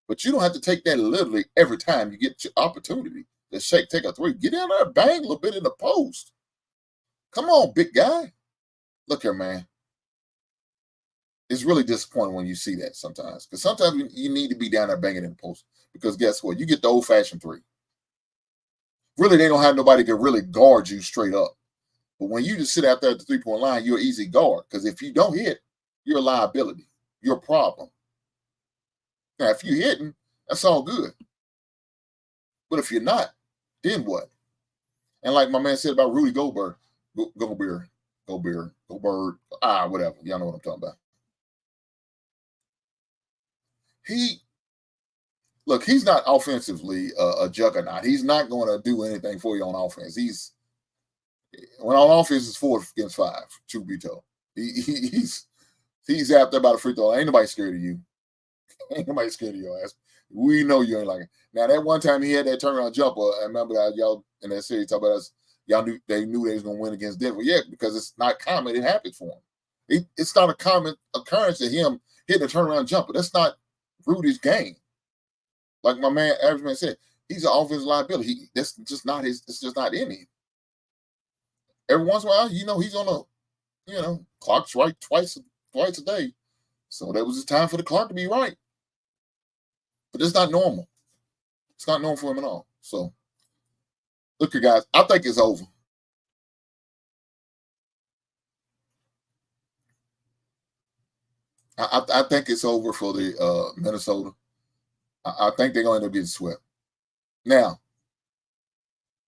Speaker 1: but you don't have to take that literally every time you get your opportunity to take a three. Get in there, bang a little bit in the post. Come on, big guy. Look here, man. it's really disappointing when you see that sometimes. Because sometimes you need to be down there banging in the post. Because guess what? You get the old-fashioned three. Really, they don't have nobody that can really guard you straight up. But when you just sit out there at the three-point line, you're an easy guard. Because if you don't hit, you're a liability. You're a problem. Now, if you're hitting, that's all good. But if you're not, then what? And like my man said about Rudy Gobert, whatever. Y'all know what I'm talking about. He's not offensively a juggernaut. He's not going to do anything for you on offense. When on offense, it's 4 against 5, truth be told. He's out there by the free throw. Ain't nobody scared of you. Ain't nobody scared of your ass. We know you ain't like it. Now, that one time he had that turnaround jumper, I remember y'all in that series talk about us, y'all knew they was going to win against Denver. Yeah, because it's not common. It happens for him. It's not a common occurrence to him hitting a turnaround jumper. That's not Rudy's game. Like my man, average man said, he's an offensive liability. That's just not his. It's just not in him. Every once in a while, he's on clock's right twice a day. So that was the time for the clock to be right. But it's not normal. It's not normal for him at all. So, look, you guys, I think it's over. I think it's over for the Minnesota. I think they're going to end up getting swept. Now,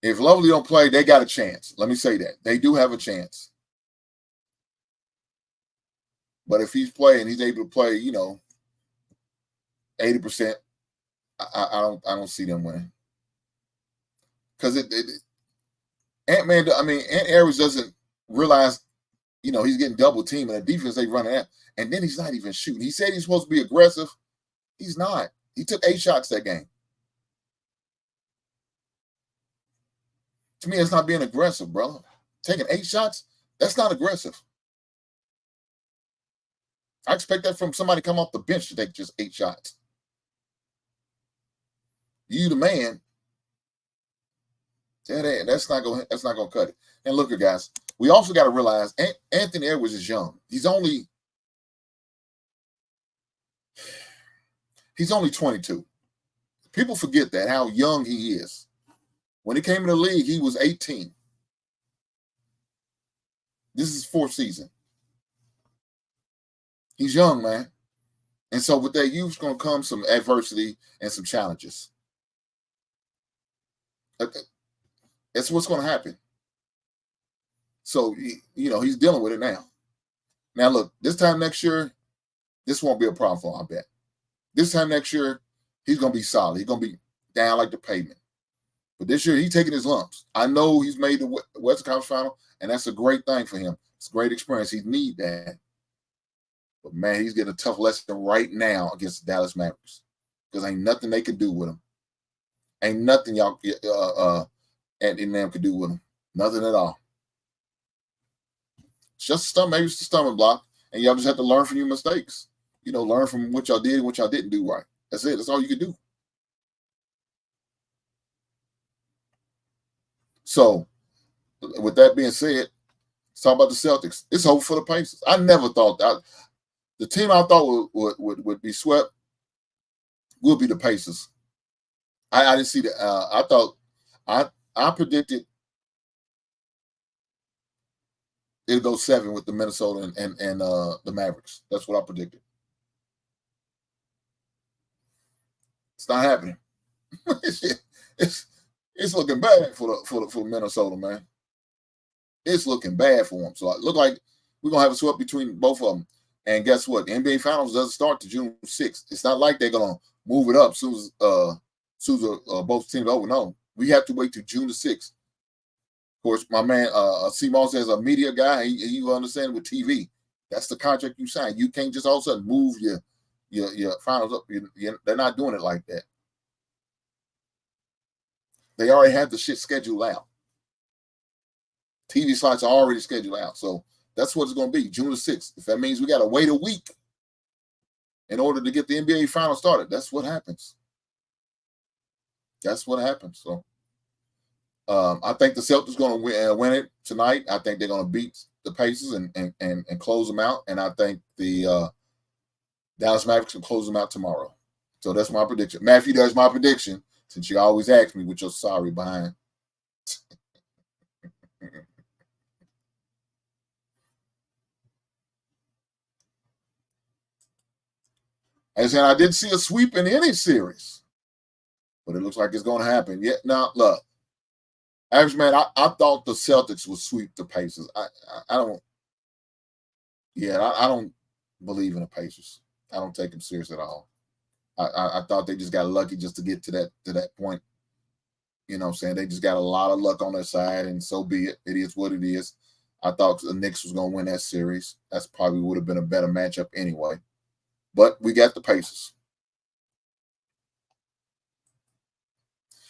Speaker 1: if Lovely don't play, they got a chance. Let me say that. They do have a chance. But if he's playing, he's able to play, 80%, I don't see them winning. Because Ant-Man, Ant Aries doesn't realize, he's getting double teamed and the defense they running at. And then he's not even shooting. He said he's supposed to be aggressive. He's not. He took 8 shots that game. To me, it's not being aggressive, brother. Taking 8 shots, that's not aggressive. I expect that from somebody come off the bench to take just 8 shots. You the man. That's not gonna cut it. And look, guys, we also got to realize Anthony Edwards is young. He's only 22. People forget that, how young he is. When he came in the league, he was 18. This is his 4th season. He's young, man. And so with that youth's going to come some adversity and some challenges. That's what's going to happen. So, he's dealing with it now. Now, look, this time next year, this won't be a problem for him, I bet. This time next year, he's going to be solid. He's going to be down like the pavement. But this year, he's taking his lumps. I know he's made the Western Conference Final, and that's a great thing for him. It's a great experience. He needs that. But, man, he's getting a tough lesson right now against the Dallas Mavericks because ain't nothing they can do with him. Ain't nothing y'all Anthony Nam could do with him. Nothing at all. It's just maybe it's the stomach block, and y'all just have to learn from your mistakes. Learn from what y'all did and what y'all didn't do right. That's it. That's all you can do. So, with that being said, let's talk about the Celtics. It's hope for the Pacers. I never thought that the team I thought would be swept would be the Pacers. I didn't see that. I thought I predicted it'll go 7 with the Minnesota and the Mavericks. That's what I predicted. It's not happening. It's looking bad for Minnesota, man. It's looking bad for them. So it look like we're gonna have a sweep between both of them. And guess what? The NBA Finals doesn't start to June 6th. It's not like they're gonna move it up as soon as both teams are over. No, we have to wait till June the 6th. Of course, my man Simon says a media guy. He will understand with TV. That's the contract you sign. You can't just all of a sudden move your finals up. They're not doing it like that. They already have the shit scheduled out. TV slots are already scheduled out. So that's what it's going to be, June the 6th. If that means we got to wait a week in order to get the NBA final started, that's what happens. That's what happens. So I think the Celtics going to win it tonight. I think they're going to beat the Pacers and close them out. And I think the Dallas Mavericks will close them out tomorrow. So that's my prediction. Matthew, that's my prediction, since you always ask me with your sorry behind. As in, I didn't see a sweep in any series, but it looks like it's going to happen. Yeah, now, look, average man, I thought the Celtics would sweep the Pacers. I don't believe in the Pacers. I don't take them serious at all. I thought they just got lucky just to get to that point. You know what I'm saying? They just got a lot of luck on their side, and so be it. It is what it is. I thought the Knicks was going to win that series. That's probably would have been a better matchup anyway. But we got the Pacers.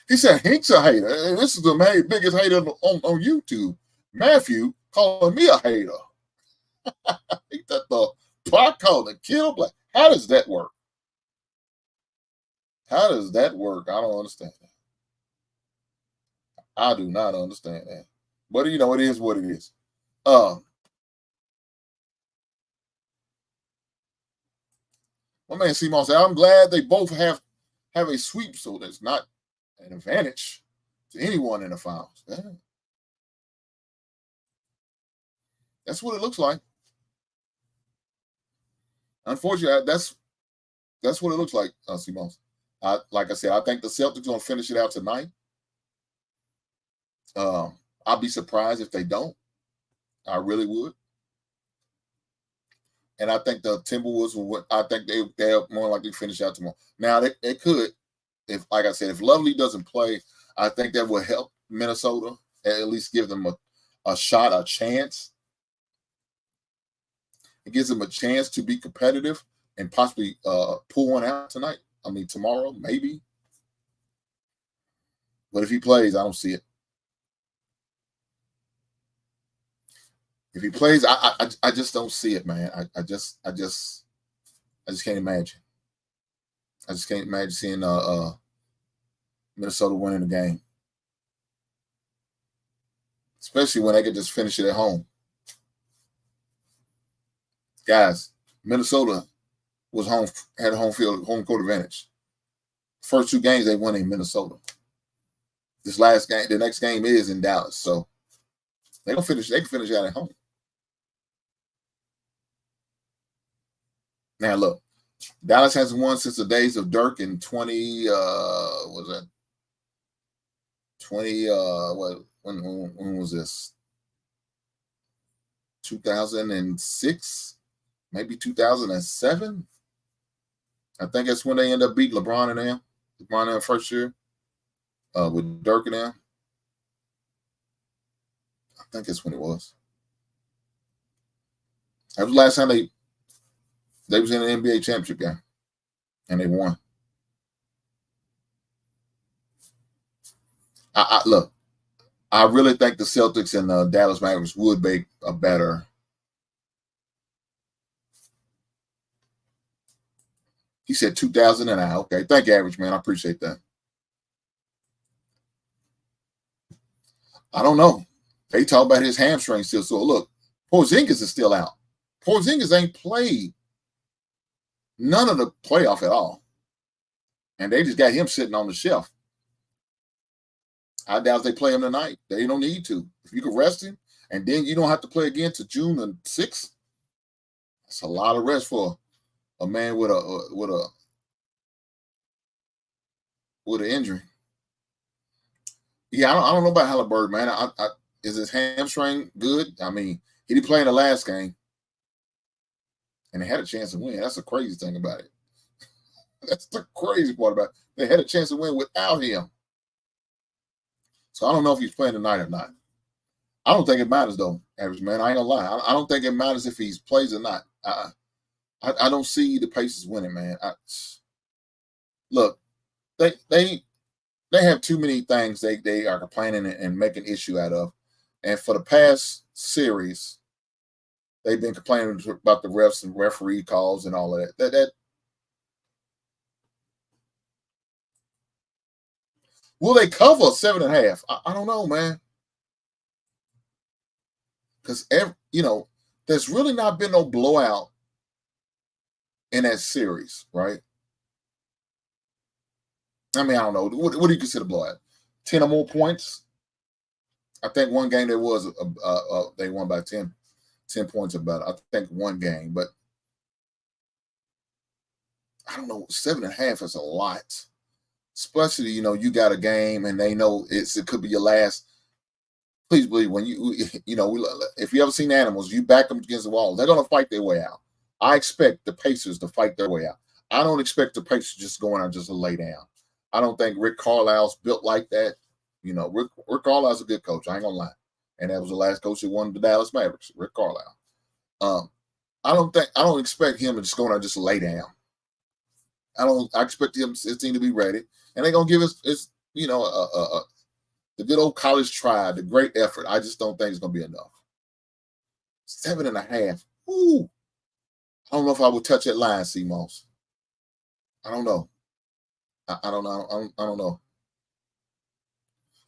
Speaker 1: He said, Hink's a hater. And this is the biggest hater on YouTube. Matthew calling me a hater. He thought the pot called the kill black. How does that work? How does that work? I don't understand that. I do not understand that. But, you know, it is what it is. My man Simon said, I'm glad they both have a sweep, so there's not an advantage to anyone in the finals. Yeah. That's what it looks like. Unfortunately, that's what it looks like, Simon. Like I said, I think the Celtics going to finish it out tonight. I'll be surprised if they don't. I really would. And I think the Timberwolves will. I think they'll more likely finish out tomorrow. Now they could, if like I said, if Lovely doesn't play, I think that will help Minnesota at least give them a shot, a chance. It gives them a chance to be competitive and possibly pull one out tonight. I mean tomorrow, maybe. But if he plays, I don't see it. If he plays, I just don't see it, man. I just can't imagine. I just can't imagine seeing Minnesota winning the game, especially when they could just finish it at home. Guys, Minnesota had a home court advantage. First two games they won in Minnesota. This last game, the next game is in Dallas, so they can finish out at home. Now look, Dallas hasn't won since the days of Dirk in 20 was that 20 when was this? 2006, maybe 2007. I think that's when they end up beating LeBron and them. LeBron in the first year with Dirk and them. I think that's when it was. That was the last time they was in an NBA championship game, and they won. Look, I really think the Celtics and the Dallas Mavericks would make a better. He said 2000 and I. Okay, thank you, Average Man. I appreciate that. I don't know. They talk about his hamstring still. So look, Porzingis is still out. Porzingis ain't played none of the playoff at all. And they just got him sitting on the shelf. I doubt they play him tonight. They don't need to. If you can rest him, and then you don't have to play again to June the 6th, that's a lot of rest for a man with an injury. Yeah, I don't know about Halliburton, man. Is his hamstring good? I mean, he didn't play in the last game, and they had a chance to win. That's the crazy thing about it. That's the crazy part about it. They had a chance to win without him. So I don't know if he's playing tonight or not. I don't think it matters, though, Average Man. I ain't gonna lie. I don't think it matters if he plays or not. I don't see the Pacers winning, man. Look, they have too many things they are complaining and making issue out of. And for the past series, they've been complaining about the refs and referee calls and all of that. That will they cover 7.5? I don't know, man. Because there's really not been no blowout in that series, right? I mean, I don't know. What do you consider blowout? 10 or more points? I think one game there was they won by 10 points or better. I think one game, but I don't know. 7.5 is a lot, especially you got a game and they know it could be your last. Please believe when if you ever seen animals, you back them against the wall, they're gonna fight their way out. I expect the Pacers to fight their way out. I don't expect the Pacers just going out just to lay down. I don't think Rick Carlisle's built like that. Rick Carlisle's a good coach. I ain't gonna lie, and that was the last coach that won the Dallas Mavericks, Rick Carlisle. I don't expect him to just go out just to lay down. I expect his team to be ready, and they're gonna give us the good old college try, the great effort. I just don't think it's gonna be enough. 7.5. Ooh. I don't know if I would touch that line, C-Moss. I don't know. I don't know. I don't know.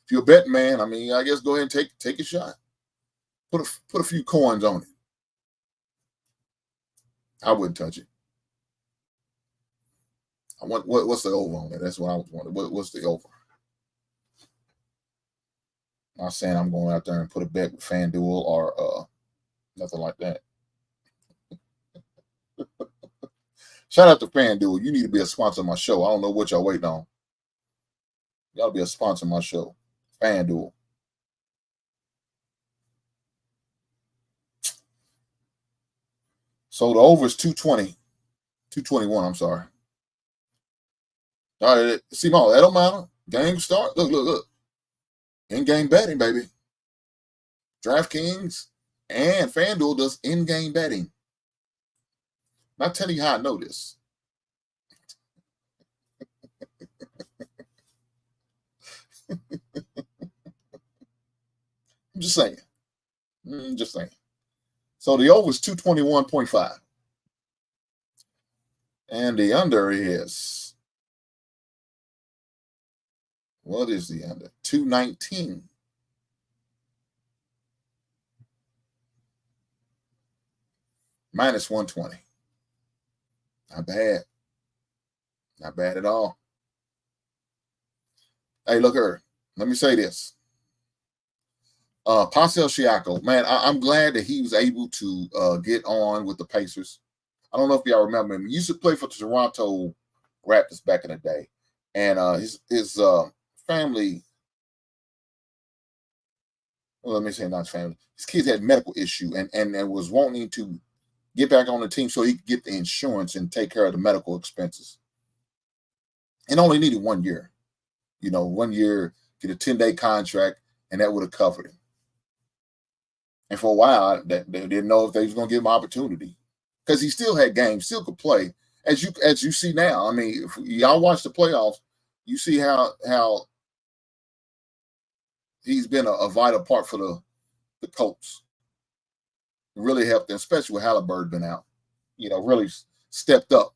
Speaker 1: If you're a betting man, I mean, I guess go ahead and take a shot. Put a few coins on it. I wouldn't touch it. I want what's the over on it? That's what I was wondering. What's the over? I'm not saying I'm going out there and put a bet with FanDuel or nothing like that. Shout out to FanDuel. You need to be a sponsor of my show. I don't know what y'all waiting on. Y'all be a sponsor of my show. FanDuel. So the over is 220. 221, I'm sorry. All right, see, that don't matter. Game start. Look. In-game betting, baby. DraftKings and FanDuel does in-game betting. I'll tell you how I know this. I'm just saying. So the over is 221.5. And the under is, what is the under? 219. Minus 120. Not bad. Not bad at all. Hey, look here. Let me say this. Pascal Siakam, man, I'm glad that he was able to get on with the Pacers. I don't know if y'all remember him. He used to play for the Toronto Raptors back in the day. And his family, well, let me say not his family. His kids had medical issue and was wanting to get back on the team so he could get the insurance and take care of the medical expenses. And only needed 1 year. 1 year, get a 10-day contract, and that would have covered him. And for a while, they didn't know if they was going to give him opportunity because he still had games, still could play. As you see now, I mean, if y'all watch the playoffs, you see how he's been a vital part for the Colts. Really helped them, especially with Halliburton been out. Really stepped up.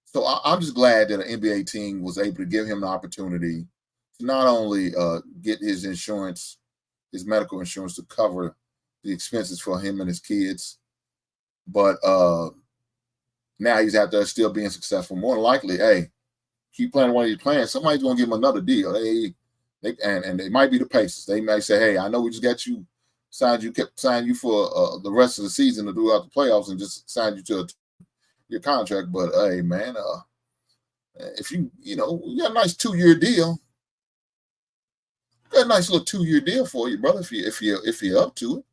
Speaker 1: So I'm just glad that an NBA team was able to give him the opportunity to not only get his insurance, his medical insurance to cover the expenses for him and his kids, but now he's out there still being successful. More than likely, hey, keep playing what he's playing. Somebody's going to give him another deal. And they might be the Pacers. They may say, hey, I know we just got you, kept signing you for the rest of the season to throughout the playoffs and just signed you to your contract. But hey, man, if you got a nice 2-year deal, got a nice little 2-year deal for you, brother. If you're up to it,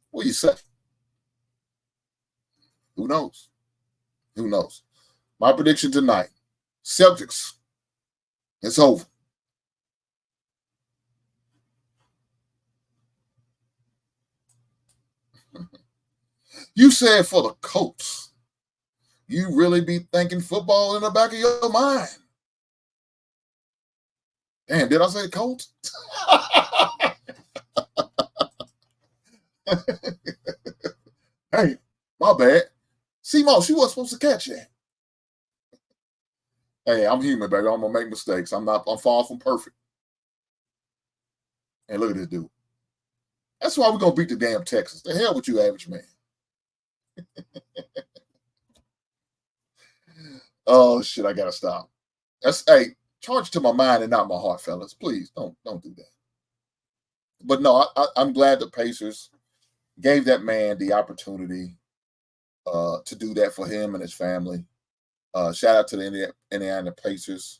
Speaker 1: what do you say? Who knows? Who knows? My prediction tonight: Celtics. It's over. You said for the Colts. You really be thinking football in the back of your mind. Damn, did I say Colts? Hey, my bad. C-Moss, she wasn't supposed to catch that. Hey, I'm human, baby. I'm gonna make mistakes. I'm far from perfect. And look at this dude. That's why we're gonna beat the damn Texans. The hell with you, average man. Oh shit, I gotta stop. Hey, charge to my mind and not my heart, fellas. Please don't do that. But no, I'm glad the Pacers gave that man the opportunity to do that for him and his family. Shout out to the Indiana Pacers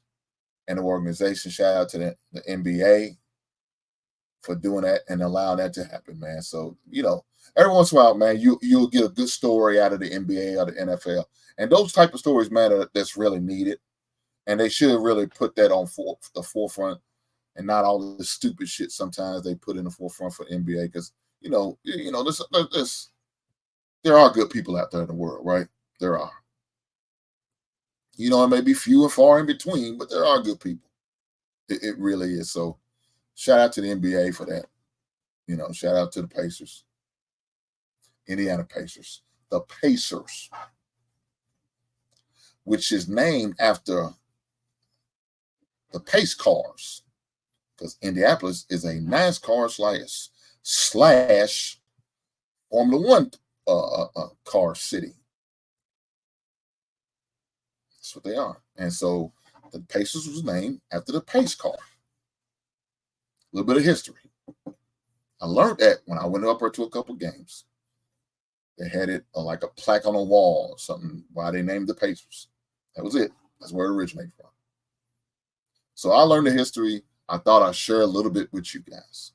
Speaker 1: and the organization. Shout out to the NBA for doing that and allowing that to happen, man. So, every once in a while, man, you'll get a good story out of the NBA or the NFL. And those type of stories, man, that's really needed. And they should really put that on the forefront and not all the stupid shit sometimes they put in the forefront for NBA because, there are good people out there in the world, right? There are. It may be few and far in between, but there are good people. It really is. So shout out to the NBA for that. Shout out to the Pacers. Indiana Pacers. The Pacers, which is named after the pace cars, because Indianapolis is a NASCAR slash Formula One car city. That's what they are. And so the Pacers was named after the pace car. A little bit of history. I learned that when I went up there to a couple games. They had it like a plaque on a wall or something, why they named the Pacers. That was it. That's where it originated from. So I learned the history. I thought I'd share a little bit with you guys.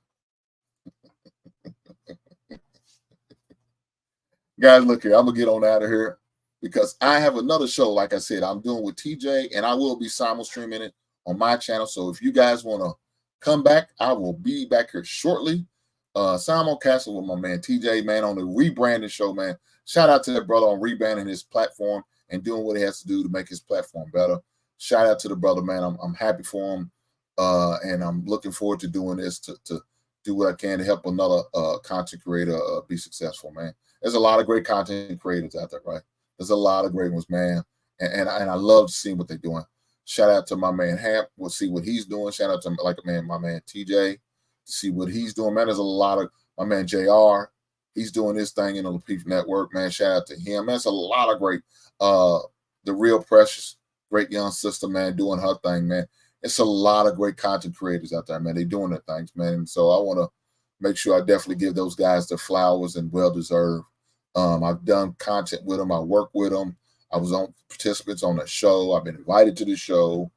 Speaker 1: Guys, look here. I'm going to get on out of here because I have another show, like I said, I'm doing with TJ, and I will be simul-streaming it on my channel. So if you guys want to come back, I will be back here shortly. Simulcasting with my man TJ, man, on the rebranding show, man. Shout out to that brother on rebranding his platform and doing what he has to do to make his platform better. Shout out to the brother, man. I'm happy for him, and I'm looking forward to doing this to do what I can to help another content creator be successful, man. There's a lot of great content creators out there, right? There's a lot of great ones, man, and I love seeing what they're doing. Shout out to my man Hamp. We'll see what he's doing. Shout out to my man TJ. See what he's doing, man. There's a lot of my man JR. He's doing this thing in the Lapeef Network, man. Shout out to him. There's a lot of great, the Real Precious, great young sister, man, doing her thing, man. It's a lot of great content creators out there, man. They doing their things, man. And so I want to make sure I definitely give those guys their flowers and well deserved. I've done content with them. I work with them. I was on participants on the show. I've been invited to the show.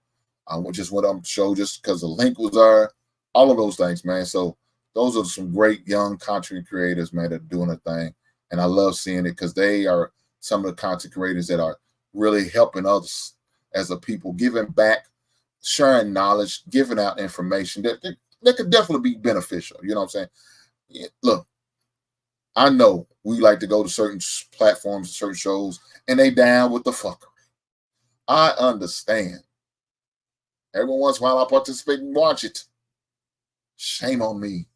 Speaker 1: I just went on the show just because the link was there. All of those things, man. So those are some great young content creators, man, that are doing a thing. And I love seeing it because they are some of the content creators that are really helping others as a people, giving back, sharing knowledge, giving out information that could definitely be beneficial. You know what I'm saying? Look, I know we like to go to certain platforms, certain shows, and they down with the fuckery. I understand. Every once in a while I participate and watch it. Shame on me.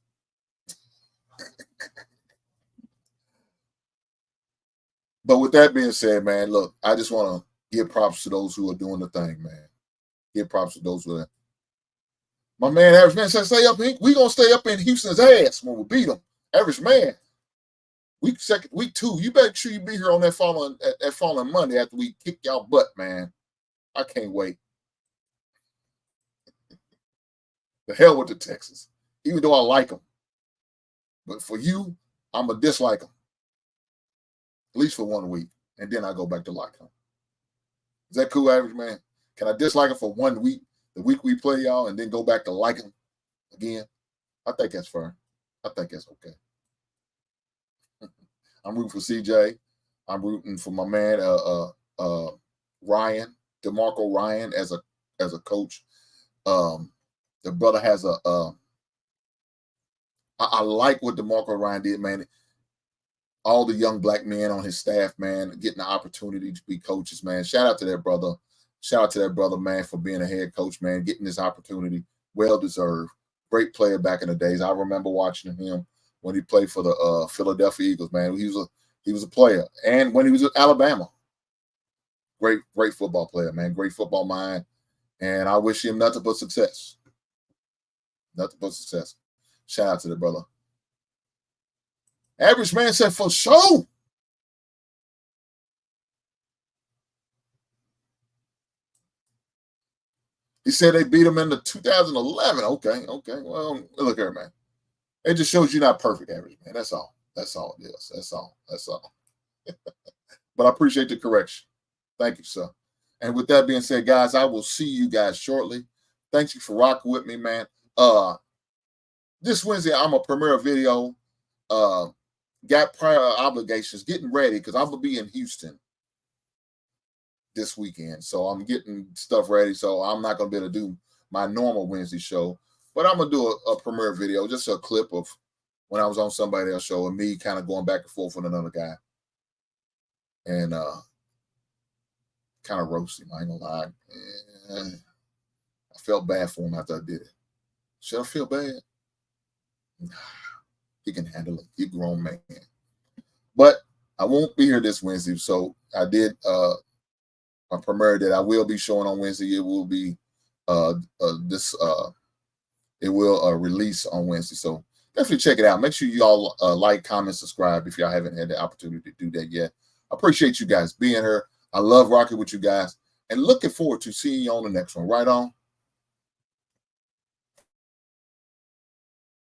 Speaker 1: But with that being said, man, look, I just want to give props to those who are doing the thing, man. Give props to those who are. My man, Average Man said, stay up. We going to stay up in Houston's ass when we beat them. Average Man. Week 2. You better make sure you be here on that following Monday after we kick y'all butt, man. I can't wait. The hell with the Texans. Even though I like them. But for you, I'm going to dislike them. At least for 1 week. And then I go back to like them. Is that cool, Average Man? Can I dislike them for 1 week, the week we play y'all, and then go back to like them again? I think that's fair. I think that's okay. I'm rooting for CJ. I'm rooting for my man Ryan, DeMarco Ryan as a coach. The brother has I like what DeMarco Ryan did, man. All the young black men on his staff, man, getting the opportunity to be coaches, man. Shout out to that brother. Shout out to that brother, man, for being a head coach, man, getting this opportunity. Well deserved. Great player back in the days. I remember watching him when he played for the Philadelphia Eagles, man. He was a player. And when he was at Alabama. Great football player, man. Great football mind. And I wish him nothing but success. Nothing but success. Shout out to the brother. Average Man said, for sure. said they beat them in the 2011. Okay. Well, look here, man. It just shows you're not perfect average, man. That's all. That's all it is. That's all. But I appreciate the correction. Thank you, sir. And with that being said, guys, I will see you guys shortly. Thank you for rocking with me, man. This Wednesday, I'm going to premiere a video. Got prior obligations, getting ready, because I'm going to be in Houston this weekend. So I'm getting stuff ready. So I'm not going to be able to do my normal Wednesday show. But I'm going to do a premiere video, just a clip of when I was on somebody else's show and me kind of going back and forth with another guy. And kind of roast him. I ain't going to lie. I felt bad for him after I did it. Should I feel bad? He can handle it. He's a grown man. But I won't be here this Wednesday. So I did a premiere that I will be showing on Wednesday. It will be it will release on Wednesday. So definitely check it out. Make sure you all like, comment, subscribe if y'all haven't had the opportunity to do that yet. I appreciate you guys being here. I love rocking with you guys and looking forward to seeing you on the next one. Right on.